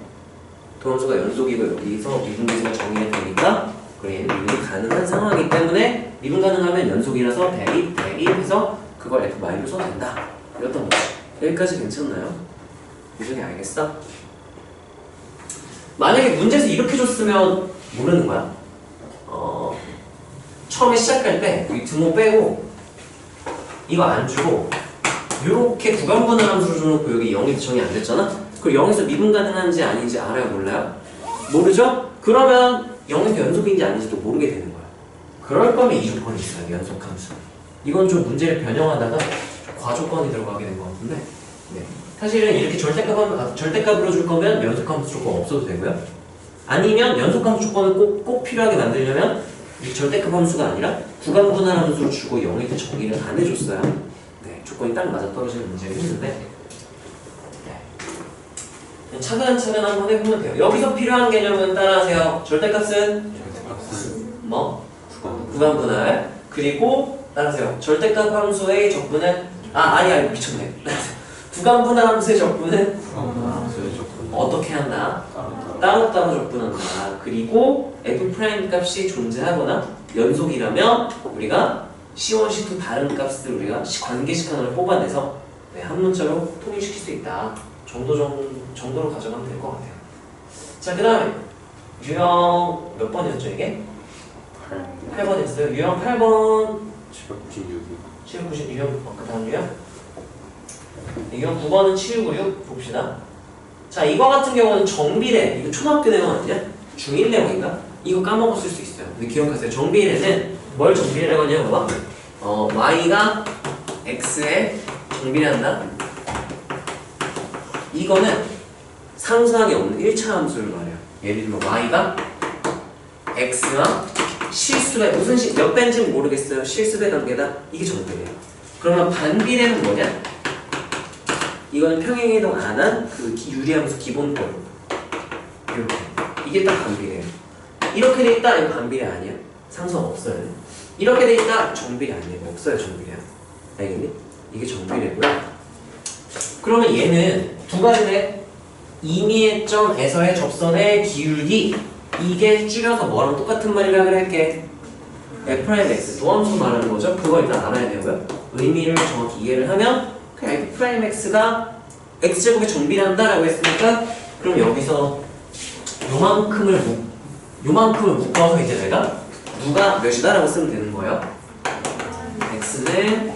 도함수가 연속이고 여기서 미분계수가 정의가 되니까 그래 미분이 가능한 상황이기 때문에 미분 가능하면 연속이라서 대입해서 그걸 f-로 써도 된다. 이랬던 거지. 여기까지 괜찮나요? 유정이 알겠어? 만약에 문제에서 이렇게 줬으면 모르는 거야. 처음에 시작할 때 이 등호 빼고 이거 안 주고 이렇게 구간분할 함수를 줘놓고 여기 0이 정이 안 됐잖아? 그럼 0에서 미분 가능한지 아닌지 알아요? 몰라요? 모르죠? 그러면 0에서 연속인지 아닌지도 모르게 되는 거야. 그럴 거면 이 조건이 있어요. 연속함수. 이건 좀 문제를 변형하다가 과조건이 들어가게 된 것 같은데 네. 사실은 이렇게 절대값으로 줄 거면 연속함수 조건 없어도 되고요. 아니면 연속함수 조건을 꼭 필요하게 만들려면 이 절대값 함수가 아니라 구간분할 함수로 주고 0에서 정의를 안 해줬어요. 네, 조건이 딱 맞아떨어지는 문제를 했는데 네. 차근차근 한번 해보면 돼요. 여기서 필요한 개념은 따라하세요. 절대값은 뭐? 구간분할. 그리고 따라하세요. 절대값 함수의 적분은 아니 미쳤네. 구간분할 함수의 적분은 어떻게 한다? 따로따로 적분한다. 그리고 f' 값이 존재하거나 연속이라면 우리가 C1, C2 다른 값들을 우리가 관계식 하나를 뽑아내서 네, 한 문자로 통일시킬 수 있다. 정도로 가져가면 될 것 같아요. 자, 그 다음에 유형 몇 번이었죠 이게? 8번이었어요. 유형 8번 796 유형 그 다음 유형? 유형 9번은 7696 봅시다. 자, 이거 같은 경우는 정비례. 이거 초등학교 내용 아니냐? 중1 내용인가? 이거 까먹었을 수 있어요. 근데 기억하세요. 정비례는 뭘 정비례라고 하냐면 봐봐. y가 x에 정비례한다. 이거는 상수항이 없는 1차 함수를 말해요. 예를 들면 y가 x와 실수배 무슨 몇 배인지는 모르겠어요. 실수배 관계다. 이게 정비례예요. 그러면 반비례는 뭐냐? 이거는 평행이동 안 한 그 유리함수 기본권. 이렇게. 이게 딱 반비례예요. 이렇게 돼 있다. 이거 반비례 아니야. 상수항 없어요. 이렇게 돼 있다. 정비례 아니에요. 없어요. 정비례야. 알겠니? 이게 정비례고요. 그러면 얘는 두 가지네. 임의의 점에서의 접선의 기울기. 이게 줄여서 뭐랑 똑같은 말이라 그럴게. f'x 도함수 말하는 거죠. 그거 일단 알아야 되고요. 의미를 정확히 이해를 하면 그냥 f'x가 x제곱에 정비한다라고 했으니까 그럼 여기서 요만큼을 묶어서 이제 내가 누가 몇이다 라고 쓰면 되는 거예요. x는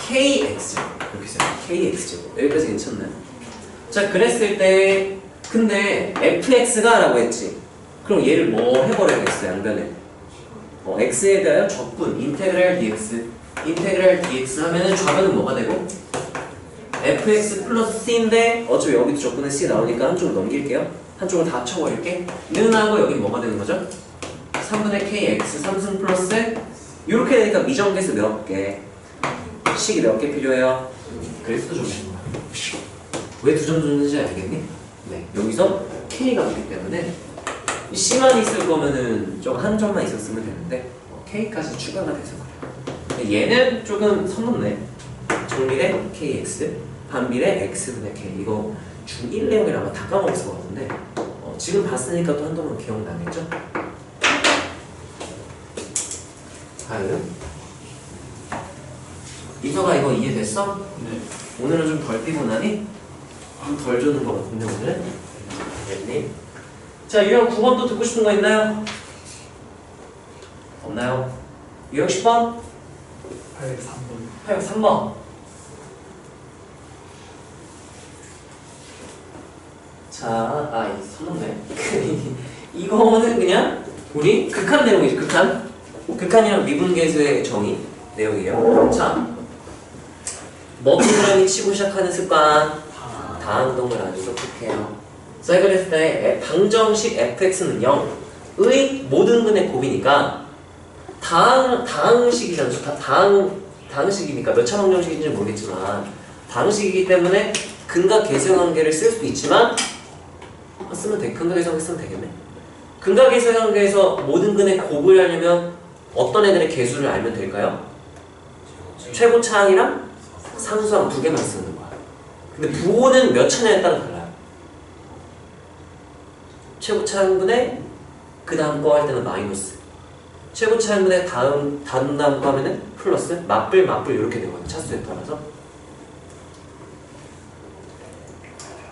kx 이렇게 써요. kx제곱 여기까지 괜찮나요? 자, 그랬을 때 근데 fx가 라고 했지. 그럼 얘를 뭐 해버려야겠어요. 양변에 x에 대하여 적분 인테그랄 dx 하면은 좌변은 뭐가 되고 fx 플러스 c인데 어차피 여기도 적분에 c 나오니까 한쪽을 넘길게요. 한쪽을 다 합쳐버릴게. 는 하고 여기 뭐가 되는 거죠? 3분의 kx 3승 플러스 이렇게 되니까 미정계수 몇 개? 식이 몇 개 필요해요? 그래서 좀 왜 두 점 줬는지 알겠니? 네, 여기서 k가 없기 때문에 c만 있을 거면은 저거 한 점만 있었으면 되는데 k까지 추가가 돼서 그래요. 얘는 조금 선 넘네. 정비례 kx, 반비례 x분의 k. 이거 중1 내용이라 아마 다 까먹었을 것 같은데 지금 봤으니까 또 한동안 기억나겠죠? 다음 이서가 이거 이해됐어? 네. 오늘은 좀 덜 피곤하니? 좀 덜 주는 것 같은데 오늘? 됐니? 자, 유형 9번 또 듣고 싶은 거 있나요? 없나요? 유형 10번? 803번 803번. 자, 선넘네. 이거는 그냥 우리 극한 내용이죠. 극한이랑 미분계수의 정의 내용이에요. 자, 먹이부랑이 치고 시작하는 습관. 다항동을 아주 똑똑해요. 자, 그랬을 때 방정식 fx는 0의 모든 근의 곱이니까 다항식이잖아. 다항식이니까 몇 차 방정식인지 모르겠지만 다항식이기 때문에 근각 계수형 관계를 쓸 수도 있지만 쓰면 돼. 근각 계수형 관계 쓰면 되겠네. 근각 계수형 관계에서 모든 근의 곱을 하려면 어떤 애들의 개수를 알면 될까요? 최고차항이랑 상수항 두 개만 쓰는 거야. 근데 부호는 몇 차냐에 따라 달라요. 최고차항분의 그 다음 거 할 때는 마이너스, 최고차항분의 다음 거 하면은 플러스, 맞불 이렇게 되거든요. 차수에 따라서.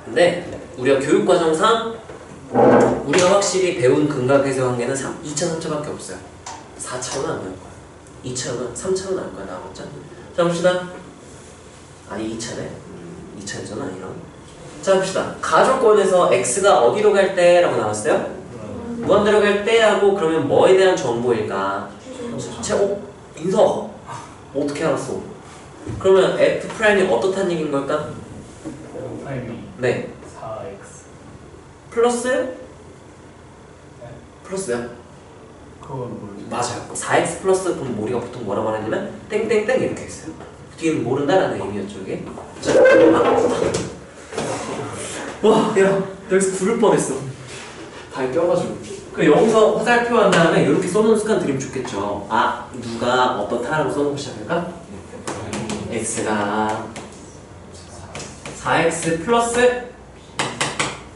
근데 우리가 교육과정상 우리가 확실히 배운 근각계수 관계는 2차, 3차밖에 없어요. 4차로는 안 나올 거야. 2차로는, 3차로는 안 나올 거야. 나왔죠? 자, 봅시다. 아니 2차네. 2차였잖아 이런. 자 봅시다. 가족권에서 x가 어디로 갈 때? 라고 나왔어요. 무한대로 갈 때 하고 그러면 뭐에 대한 정보일까? 인서 어떻게 알았어? 그러면 f'이 어떻다는 얘기인 걸까? 프라임이 네 4x. 플러스 몇? 그건 뭐지? 맞아요. 4x 플러스 그럼 우리가 보통 뭐라고 말하냐면 땡땡땡 이렇게 했어요. 뒤에는 모른다라는 의미였죠 이게. 자, 와, 야, 여기서 구를 뻔했어. 발 껴가지고. 그 여기서 화살표 한 다음에 이렇게 써놓은 습관 들이면 좋겠죠. 아, 누가 어떻다라고 써놓고 시작할까? x가 4x 플러스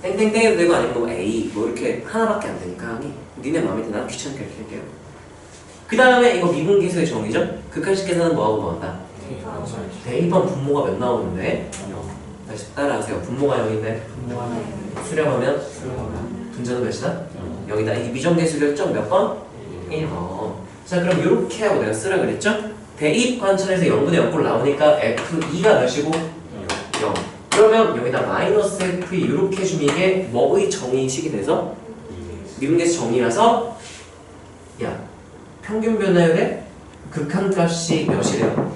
땡땡땡 해도 되고 아니면 뭐 a 뭐 이렇게 하나밖에 안 되니까 항이 니네 마음에 드나? 귀찮게 이렇게 할게요. 그 다음에 이거 미분계수의 정의죠? 극한식 계산은 뭐하고 뭐한다? 대입한 분모가 몇 나오는데? 다시 따라하세요. 분모가 0인데 수렴하면 분자는 몇이다? 0이다. 이게 미정계수 결정 몇 번? 1번. 자 그럼 이렇게 하고 내가 쓰라 그랬죠? 대입 관찰에서 0분의 0꼴 나오니까 F2가 몇이고? 0. 그러면 여기다 마이너스 F2 이렇게 해주면 이게 뭐의 정의식이 돼서? 미분계수 정의라서 야 평균 변화율의 극한값이 몇이래요?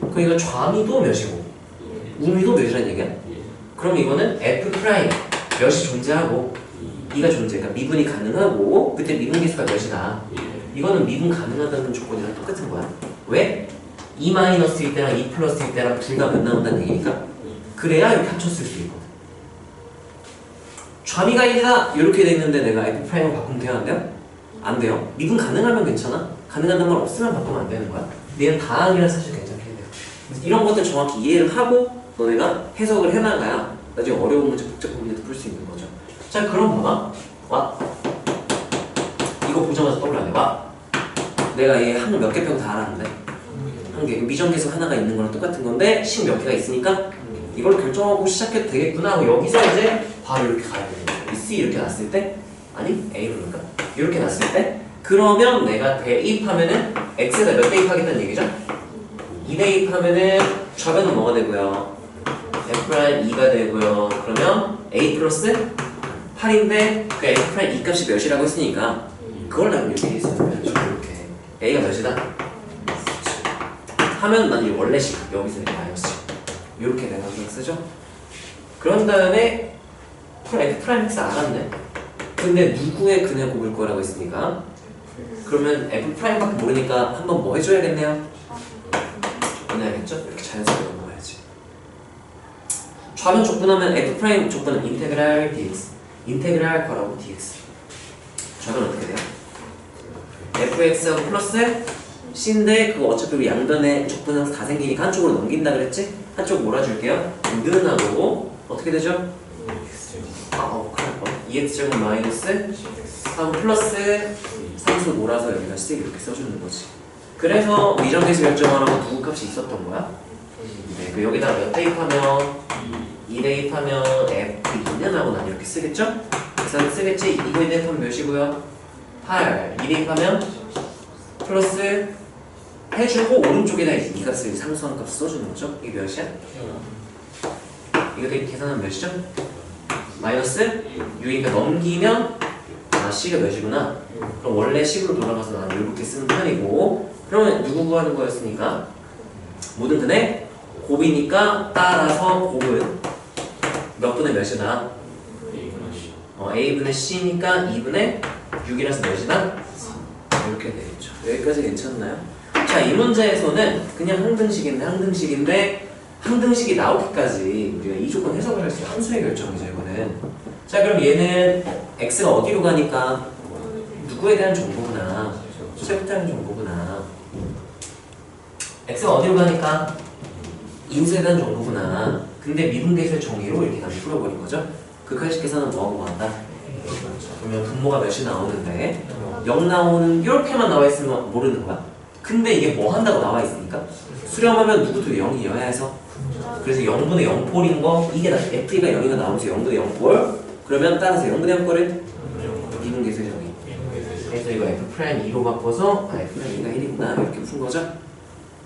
그럼 이거 좌미도 몇이고 우미도 몇이라는 얘기야? 그럼 이거는 F' 몇이 존재하고 2가 존재, 그러니까 미분이 가능하고 그때 미분계수가 몇이다. 이거는 미분 가능하다는 조건이랑 똑같은 거야. 왜? 2-일 때랑 2+일 때랑 둘 다 몇 나온다는 얘기니까. 그래야 이렇게 합쳤을 수 있거든. 좌미가 1이다 이렇게 돼 있는데 내가 F'을 바꾸면 돼요? 안 돼요? 안 돼요. 미분 가능하면 괜찮아. 가능하다는 말 없으면 바꾸면 안 되는 거야. 얘는 다항이라 사실 괜찮게 해야 돼요. 이런 것들 정확히 이해를 하고 너네가 해석을 해나가야 나중에 어려운 문제, 복잡한 문제도 풀 수 있는 거죠. 자 그럼 봐봐. 와 이거 보자마자 떠올라네. 와 내가 얘 한 몇 개 빼고 다 알았는데 한 개 미정계수 하나가 있는 거랑 똑같은 건데 식 몇 개가 있으니까 이걸 결정하고 시작해도 되겠구나 하고 여기서 이제 바로 이렇게 가야 되는 거야. 이 C 이렇게 났을 때 아니 A로 그럴까? 이렇게 났을 때 그러면 내가 대입하면은 X에다 몇 대입하겠다는 얘기죠? 2 대입하면은 좌변은 뭐가 되고요? F'2가 되고요. 그러면 A 플러스 8인데 그 F'2 값이 몇이라고 했으니까 그걸 난 이렇게 했으면 이렇게 A가 몇이다? 하면 난 이 원래식 여기서 마이너스 이렇게 내가 그냥 쓰죠. 그런 다음에 F'X 알았네. 근데 누구의 근을 꼽을 거라고 했으니까 그러면 F'밖에 모르니까 한번 뭐 해줘야겠네요? 해야겠죠? 이렇게 자연스럽게 넘어가야지. 좌변 족분하면 F' 족분은 인테그랄 dx 인테그랄 거라고 dx 좌변 어떻게 돼요? fx하고 플러스 c인데 그거 어차피 우리 양변에 족분하면서 다 생기니까 한쪽으로 넘긴다 그랬지? 한쪽 몰아줄게요. 는하고 어떻게 되죠? 그럴 거 2x제곱 마이너스 3 플러스 3수 몰아서 여기다 C 이렇게 써주는 거지. 그래서 미정계수 결정하라고 누구 값이 있었던 거야? 네, 그 여기다 몇 대입하면 2 대입하면 F2는 하고 난 이렇게 쓰겠죠? 그래서 쓰겠지? 이거 2 대입하면 몇이고요? 8 2 대입하면 플러스 해주고 오른쪽에다 이 값을 상수한 값 써주는 거죠? 이게 몇이야? 이거 되게 계산하면 몇이죠? 마이너스 6이니까 넘기면 아 C가 몇이구나. 그럼 원래 식으로 돌아가서 나는 이렇게 쓰는 편이고 그러면 누구 구하는 거였으니까 모든 근의 곱이니까 따라서 곱은 몇 분의 몇이다? A분의 C니까 2분의 6이라서 몇이다? 이렇게 되겠죠. 여기까지 괜찮나요? 자, 이 문제에서는 그냥 항등식인데 항등식이 나오기까지 우리가 이 조건 해석을 할 수 있는 함수의 결정이죠, 이거는. 자, 그럼 얘는 x가 어디로 가니까 누구에 대한 정보구나. 숫자에 대한 정보구나. x가 어디로 가니까 인수에 대한 정보구나. 근데 미분계수의 정의로 이렇게 다시 풀어버린 거죠. 극한식 계산은 뭐하고 뭐한다? 그러면 분모가 몇이 나오는데 0 나오는 이렇게만 나와 있으면 모르는 거야. 근데 이게 뭐 한다고 나와 있으니까 수렴하면 누구도 0이어야 해서 그래서 0분의 0폴인 거 이게 다 f가 0이가 나오면서 0분의 0폴 그러면 따라서 0분의 0폴은 미분계수의 정의. 그래서 이거 f'2로 바꿔서 F'가 1이구나 이렇게 푼 거죠.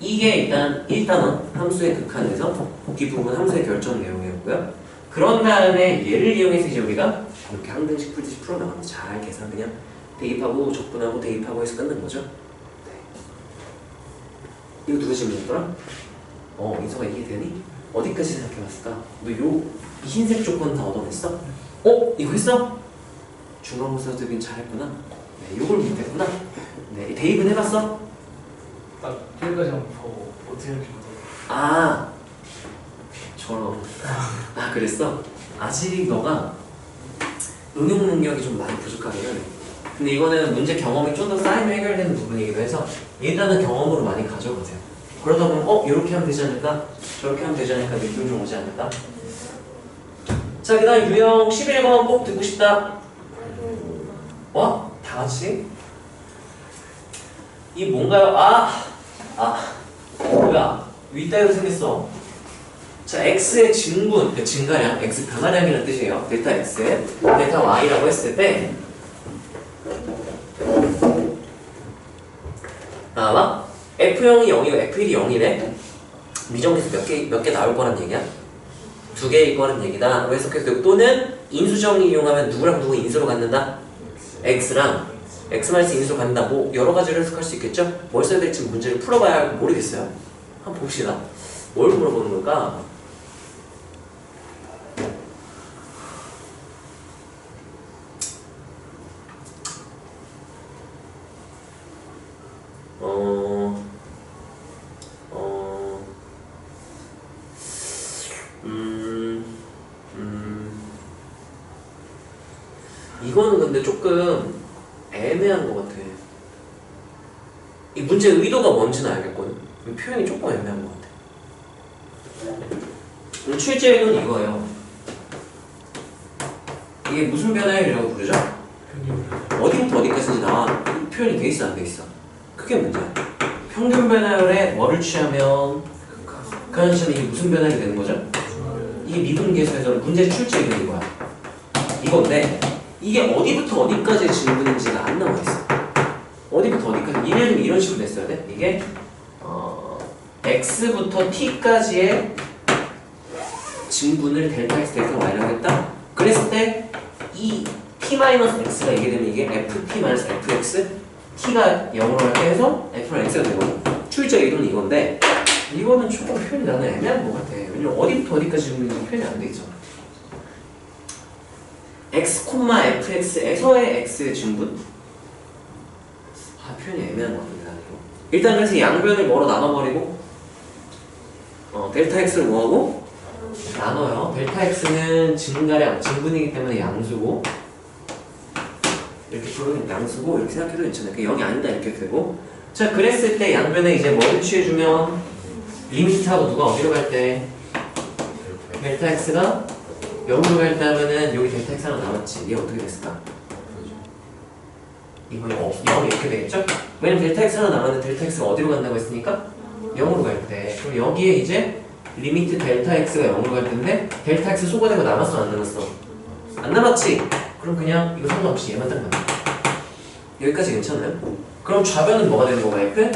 이게 일단 1단원 함수의 극한에서 뒷부분 함수의 결정 내용이었고요. 그런 다음에 얘를 이용해서 이제 우리가 이렇게 한 등씩 풀듯이 풀어나가면 잘 계산 그냥 대입하고 적분하고 대입하고 해서 끝난 거죠. 네. 이거 누구 질문이었더라? 인서가 이해되니? 어디까지 생각해봤을까? 너 이 흰색 조건 다 얻어냈어? 이거 했어? 중간고사 되긴 잘했구나. 네, 요걸 못했구나. 네, 대입은 해봤어? 딱 여기까지 한번 보고 어떻게 할지 모르겠어. 저런. 그랬어? 아직 너가 응용 능력이 좀 많이 부족하긴 하네. 근데 이거는 문제 경험이 좀 더 쌓이면 해결되는 부분이기도 해서 일단은 경험으로 많이 가져가세요. 그러다 보면 이렇게 하면 되지 않을까? 저렇게 하면 되지 않을까? 느낌 좀 오지 않을까? 자, 그 다음 유형 11번 꼭 듣고 싶다. 다 같이? 이 뭔가요? 뭐야? 윗다이로 생겼어. 자, x의 증분, 그 증가량, x 변화량이라는 뜻이에요. 델타 x, 델타 y라고 했을 때 F형이 0이고 F1이 0이래. 미정에서 몇 개 나올 거란 얘기야? 2개일 거란 얘기다. 그래서 또는 인수정리 이용하면 누구랑 누구 인수로 갖는다? x랑 x-1 인수로 갖는다. 뭐 여러 가지로 해석할 수 있겠죠? 뭘 써야 될지 문제를 풀어봐야 모르겠어요. 한번 봅시다. 뭘 물어보는 걸까? 이거는 근데 조금 애매한 것 같아. 이 문제 의도가 뭔지는 알겠거든. 이 표현이 조금 애매한 것 같아. 출제 의도는 이거예요. 이게 무슨 변화율이라고 부르죠? 어디부터 어디까지 나와? 이 표현이 돼 있어 안 돼 있어? 그게 문제야. 평균 변화율에 뭐를 취하면 극한 시점에 이게 무슨 변화율이 되는 거죠? 이게 미분계수에서 문제 출제 의도는 이거야. 이건데 이게 어디부터 어디까지의 질문인지가 안 나와 있어. 어디부터 어디까지? 예를 들면 이런 식으로 냈어야 돼. 이게 x부터 t까지의 진분을 델타 x, 델타 y라고 했다. 그랬을 때 이 t-x가 이게 되면 이게 ft-fx t가 0으로 갈 때 해서 f는 x가 되거든. 출제 이론은 이건데 이거는 조금 표현이 나는 애매한 것 같아. 왜냐면 어디부터 어디까지 질문인지 표현이 안 돼 있어. x, fx에서의 x의 증분? 표현이 애매한 것 같은데 이거. 일단 그래서 양변을 뭐로 나눠버리고 델타 x를 뭐하고? 나눠요. 델타 x는 증가량, 증분이기 때문에 양수고 이렇게 부르면 양수고 이렇게 생각해도 괜찮아요. 0이 아니다 이렇게 되고. 자, 그랬을 때 양변에 이제 뭐를 취해주면 리미트하고 누가 어디로 갈 때? 델타 x가 0으로 갈 때 하면은 여기 델타 x 하나 남았지. 얘 어떻게 됐을까? 이거 0 이렇게 되겠죠? 왜냐면 델타 x 하나 남았는데 델타 x가 어디로 간다고 했으니까 0으로 갈 때. 그럼 여기에 이제 리미트 델타 x가 0으로 갈 텐데 델타 x 소거되고 남았어 안 남았어? 안 남았지? 그럼 그냥 이거 상관없이 얘만 딱 남아. 여기까지 괜찮아요? 그럼 좌변은 뭐가 되는 거가 f?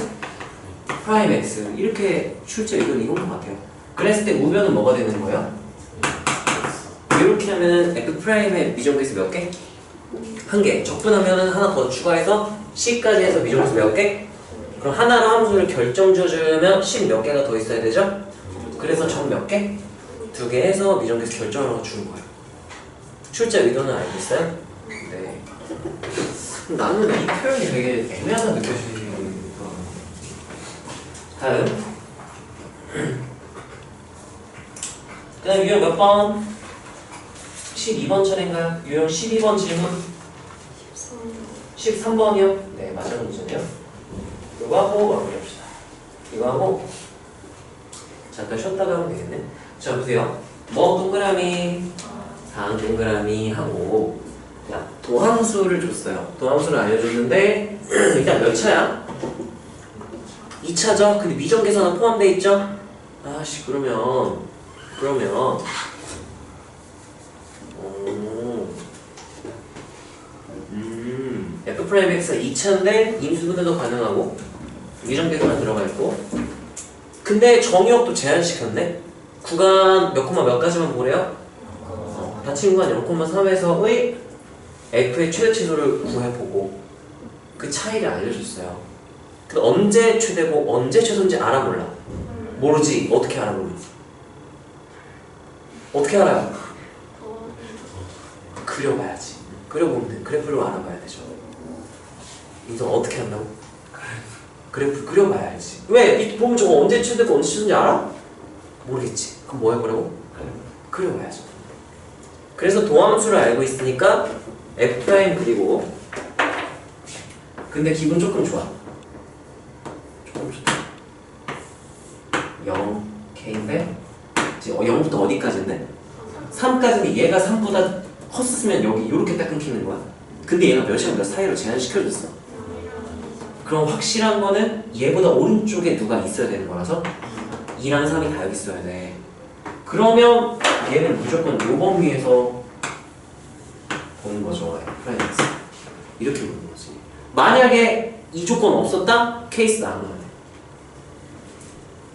프라임 x 이렇게 출제 이건 이건 것 같아요. 그랬을 때 우변은 뭐가 되는 거예요? 이렇게 하면은 f 프라임의 미정계수 몇 개? 한 개. 적분하면은 하나 더 추가해서 c까지 해서 미정계수 몇 개? 그럼 하나로 함수를 결정지어주면 c 몇 개가 더 있어야 되죠? 그래서 정 몇 개? 2개 해서 미정계수 결정을 주는 거예요. 출제 의도는 알겠어요? 네. 나는 이 표현이 되게 애매하다 느껴지더라고요. 다음. 그 다음 유형 몇 번? 12번 차례인가요? 유형 12번 질문? 13번이요? 네, 맞은 문제네요. 이거 하고 마무리합시다. 이거 하고 잠깐 쉬었다가 하면 되겠네. 자, 보세요. 뭐 동그라미, 상 동그라미 하고 야, 도함수를 줬어요. 도함수를 알려줬는데 일단 몇 차야? 2차죠? 근데 미정계산은 포함되어 있죠? 아씨 그러면 F'X가 2차인데 인수분해도 가능하고 미정계산은 들어가 있고 근데 정의역도 제한시켰네. 구간 몇 콤마 몇 가지만 보래요? 닫힌 구간 0,3에서의 f의 최대치수를 구해보고 그 차이를 알려줬어요. 근데 언제 최대고 언제 최소인지 알아 몰라? 모르지. 어떻게 알아 모르지? 어떻게 알아요? 그려봐야지. 그려보면 돼. 그래프로 알아봐야 되죠. 인성 어떻게 한다고? 그래프 그려봐야 알지. 왜? 이 보면 저거 언제 최대고 언제 최소인지 알아? 모르겠지. 그럼 뭐 해보라고? 그려봐야죠. 그래서 도함수를 알고 있으니까 F' 그리고 근데 기분 조금 좋아. 조금 좋다. 0, K인데 0부터 어디까지인데? 3까지는 얘가 3보다 컸으면 여기 이렇게 딱 끊기는 거야. 근데 얘가 몇이랑 몇 사이로 제한시켜줬어. 그럼 확실한 거는 얘보다 오른쪽에 누가 있어야 되는 거라서 2랑 3이 다 여기 있어야 돼. 그러면 얘는 무조건 요 범위에서 보는 거죠. F'X. 이렇게 보는 거지. 만약에 이 조건 없었다? 케이스 나누면 돼.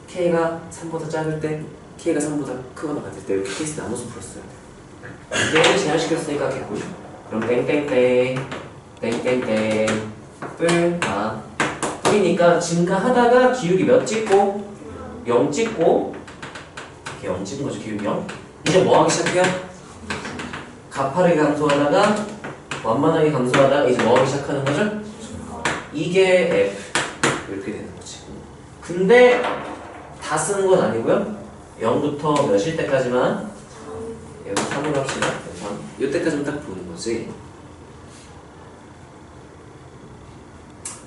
K가 3보다 작을 때, K가 3보다 크거나 같을 때 이렇게 케이스 나눠서 풀었어야 돼. 얘를 제한시켰으니까 개꿀. 그럼 땡땡땡 땡땡땡 뿔 다 뿌리니까 증가하다가 기울기 몇 찍고 0 찍고 0 찍은 거죠. 기울기 0. 이제 뭐 하기 시작해요? 가파르게 감소하다가 완만하게 감소하다가 이제 뭐 하기 시작하는 거죠? 이게 F 이렇게 되는 거지. 근데 다 쓰는 건 아니고요. 0부터 몇일 때까지만 여기 3으로 합시다. 3. 이때까지만 딱 보는 거지.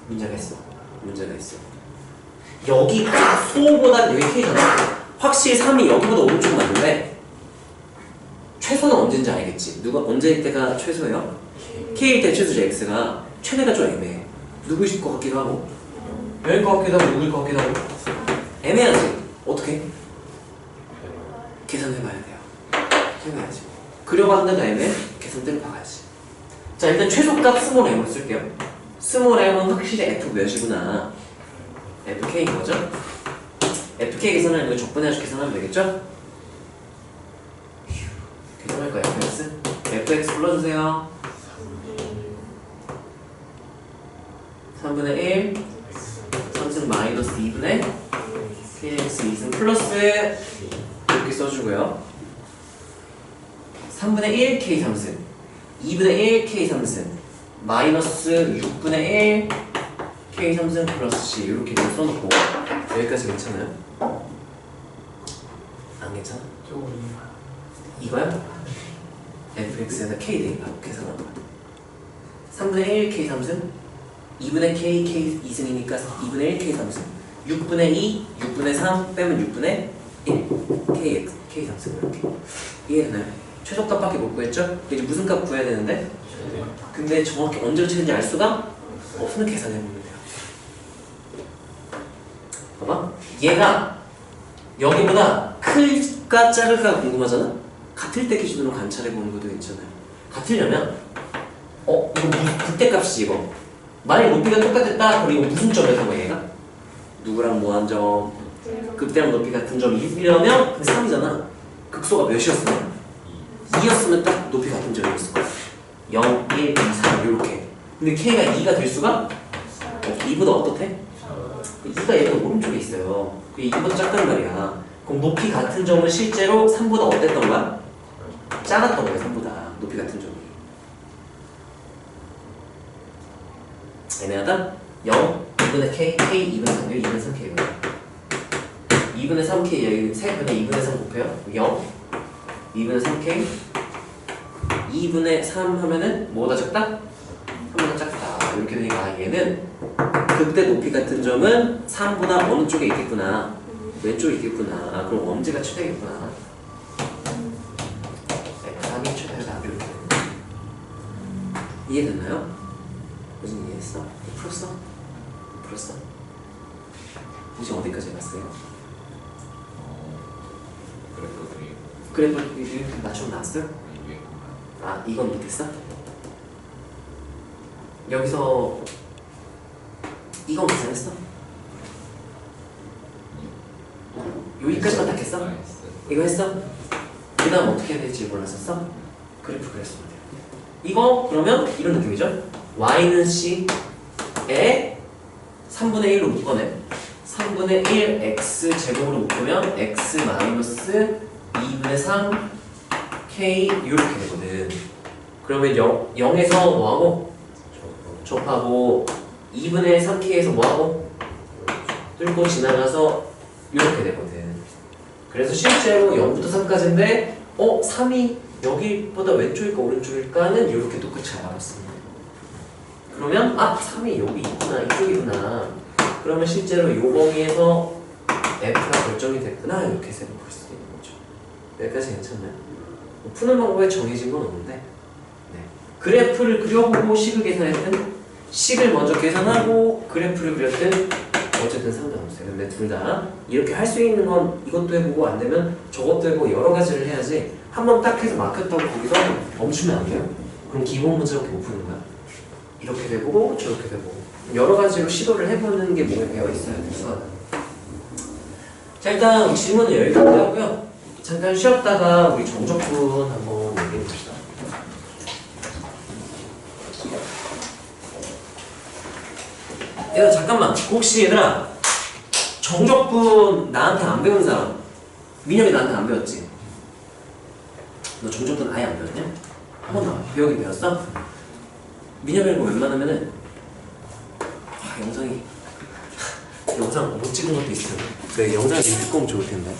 문제가 있어. 문제가 있어. 여기 소보다 여기 K잖아. 확실히 3이 여기보다 오른쪽 맞는데 최소는 언제인지 알겠지. 누가 언제일 때가 최소예요? K일 때 최소지. X가 최대가 좀 애매해. 누구일 것 같기도 하고 여일 것 같기도 하고 누구일 것 같기도 하고 애매하지. 어떻게? 계산해봐야 돼요. 해봐야지. 그려봤는데도 애매해? 계산대로 봐야지. 자, 일단 최소값 스몰 m으로 쓸게요. 스몰 m은 확실히 f 몇이구나. fk인 거죠? fk 계산을 이거 적분해가지고 계산하면 되겠죠? 계산할까요? fx? fx 불러주세요. 3분의 1 3승 마이너스 2분의 kx 2승 플러스 이렇게 써주고요. 3분의 1 k 3승 2분의 1 k 3승 마이너스 6분의 1 k 3승 플러스 c 이렇게 써놓고 여기까지 괜찮아요? 안 괜찮아? 이거야? fx에다 k 대입 하고 계산하는 거야. 3분의 1 k 3승 2분의 k k 2승이니까 2분의 1 k 3승 6분의 2 6분의 3 빼면 6분의 1 k 3승 이렇게 이해되나요? 최소값밖에 못 구했죠? 이제 무슨 값 구해야 되는데? 근데 정확히 언제 치는지 알 수가 없으면 계산해보면 돼요. 봐봐. 얘가 여기보다 클까 작을까 궁금하잖아? 같을 때 기준으로 관찰해보는 것도 괜찮아요. 같으려면 이거 그때 값이 이거 만약 높이가 똑같았다 그리고 무슨 점에서 뭐 얘가? 누구랑 무한 점 그때랑 높이 같은 점이려면 3이잖아. 극소가 몇이었으면? 2였으면 딱 높이 같은 점이었을 거야. 0, 1, 2, 3 이렇게. 근데 K가 2가 될 수가? 2보다 어떻대? 2가 얘가 오른쪽에 있어요. 2보다 작단 말이야. 그럼 높이 같은 점은 실제로 3보다 어땠던 거야? 작았던 거야. 3보다 높이 같은 점이. 애매하다? 0, 2분의 K, K 2분의 3, 여기 2분의 3 K구나. 2분의 3K 여기 3분의 2분의 3 곱해요? 0, 2분의 3K 2분의 3 하면은 뭐보다 작다? 3보다 작다. 이렇게 되니까 얘는 그때 높이 같은 점은 3보다 어느 쪽에 있겠구나. 왼쪽에 있겠구나. 그럼 언제가 최대겠구나. 3이 최대다. 이렇게 이해됐나요? 무슨 이해했어? 풀었어? 풀었어? 혹시 어디까지 해봤어요? 그래프 이렇게 맞추고 나왔어요? 아, 이건 못했어? 여기서 이건 계산했어? 여기까지만 딱 했어? 이거 했어? 그 다음 어떻게 해야 될지 몰랐었어? 그래프 그렸으면 돼요. 이거 그러면 이런 느낌이죠? y는 c에 3분의 1로 묶어내. 3분의 1 x 제곱으로 묶으면 x 마이너스 2분의 3 k 이렇게 되거든. 그러면 0에서 뭐하고? 접하고 2분의 3k에서 뭐하고? 뚫고 지나가서 이렇게 되거든. 그래서 실제로 0부터 3까지인데 3이 여기보다 왼쪽일까 오른쪽일까는 이렇게 또 끝이 알아봤습니다. 그러면 3이 여기 있구나 이쪽이구나. 그러면 실제로 요 범위에서 f가 결정이 됐구나 이렇게 생각할 수 있는 거죠. 여기까지 괜찮나요? 푸는 방법에 정해진 건 없는데 네. 그래프를 그려보고 식을 계산했든 식을 먼저 계산하고 그래프를 그렸든 어쨌든 상관없어요. 근데 둘 다 이렇게 할 수 있는 건 이것도 해보고 안 되면 저것도 해보고 여러 가지를 해야지 한 번 딱 해서 막혔다고 거기서 멈추면 안 돼요. 그럼 기본 문제밖에 못 푸는 거야. 이렇게 되고 저렇게 되고 여러 가지로 시도를 해보는 게 몸에 배어 있어야 돼서 자 일단 질문은 여기까지 하고요. 잠깐 쉬었다가 우리 정적분 한번 얘기해 봅시다. 얘들아 잠깐만 혹시 얘들아 정적분 나한테 안 배운 사람 민혁이 나한테 안 배웠지? 너 정적분 아예 안 배웠냐? 한 번도 배우긴 배웠어? 민혁이 이거 웬만하면은 영상 못 찍은 것도 있어요. 그 영상을 듣고 오면 좋을 텐데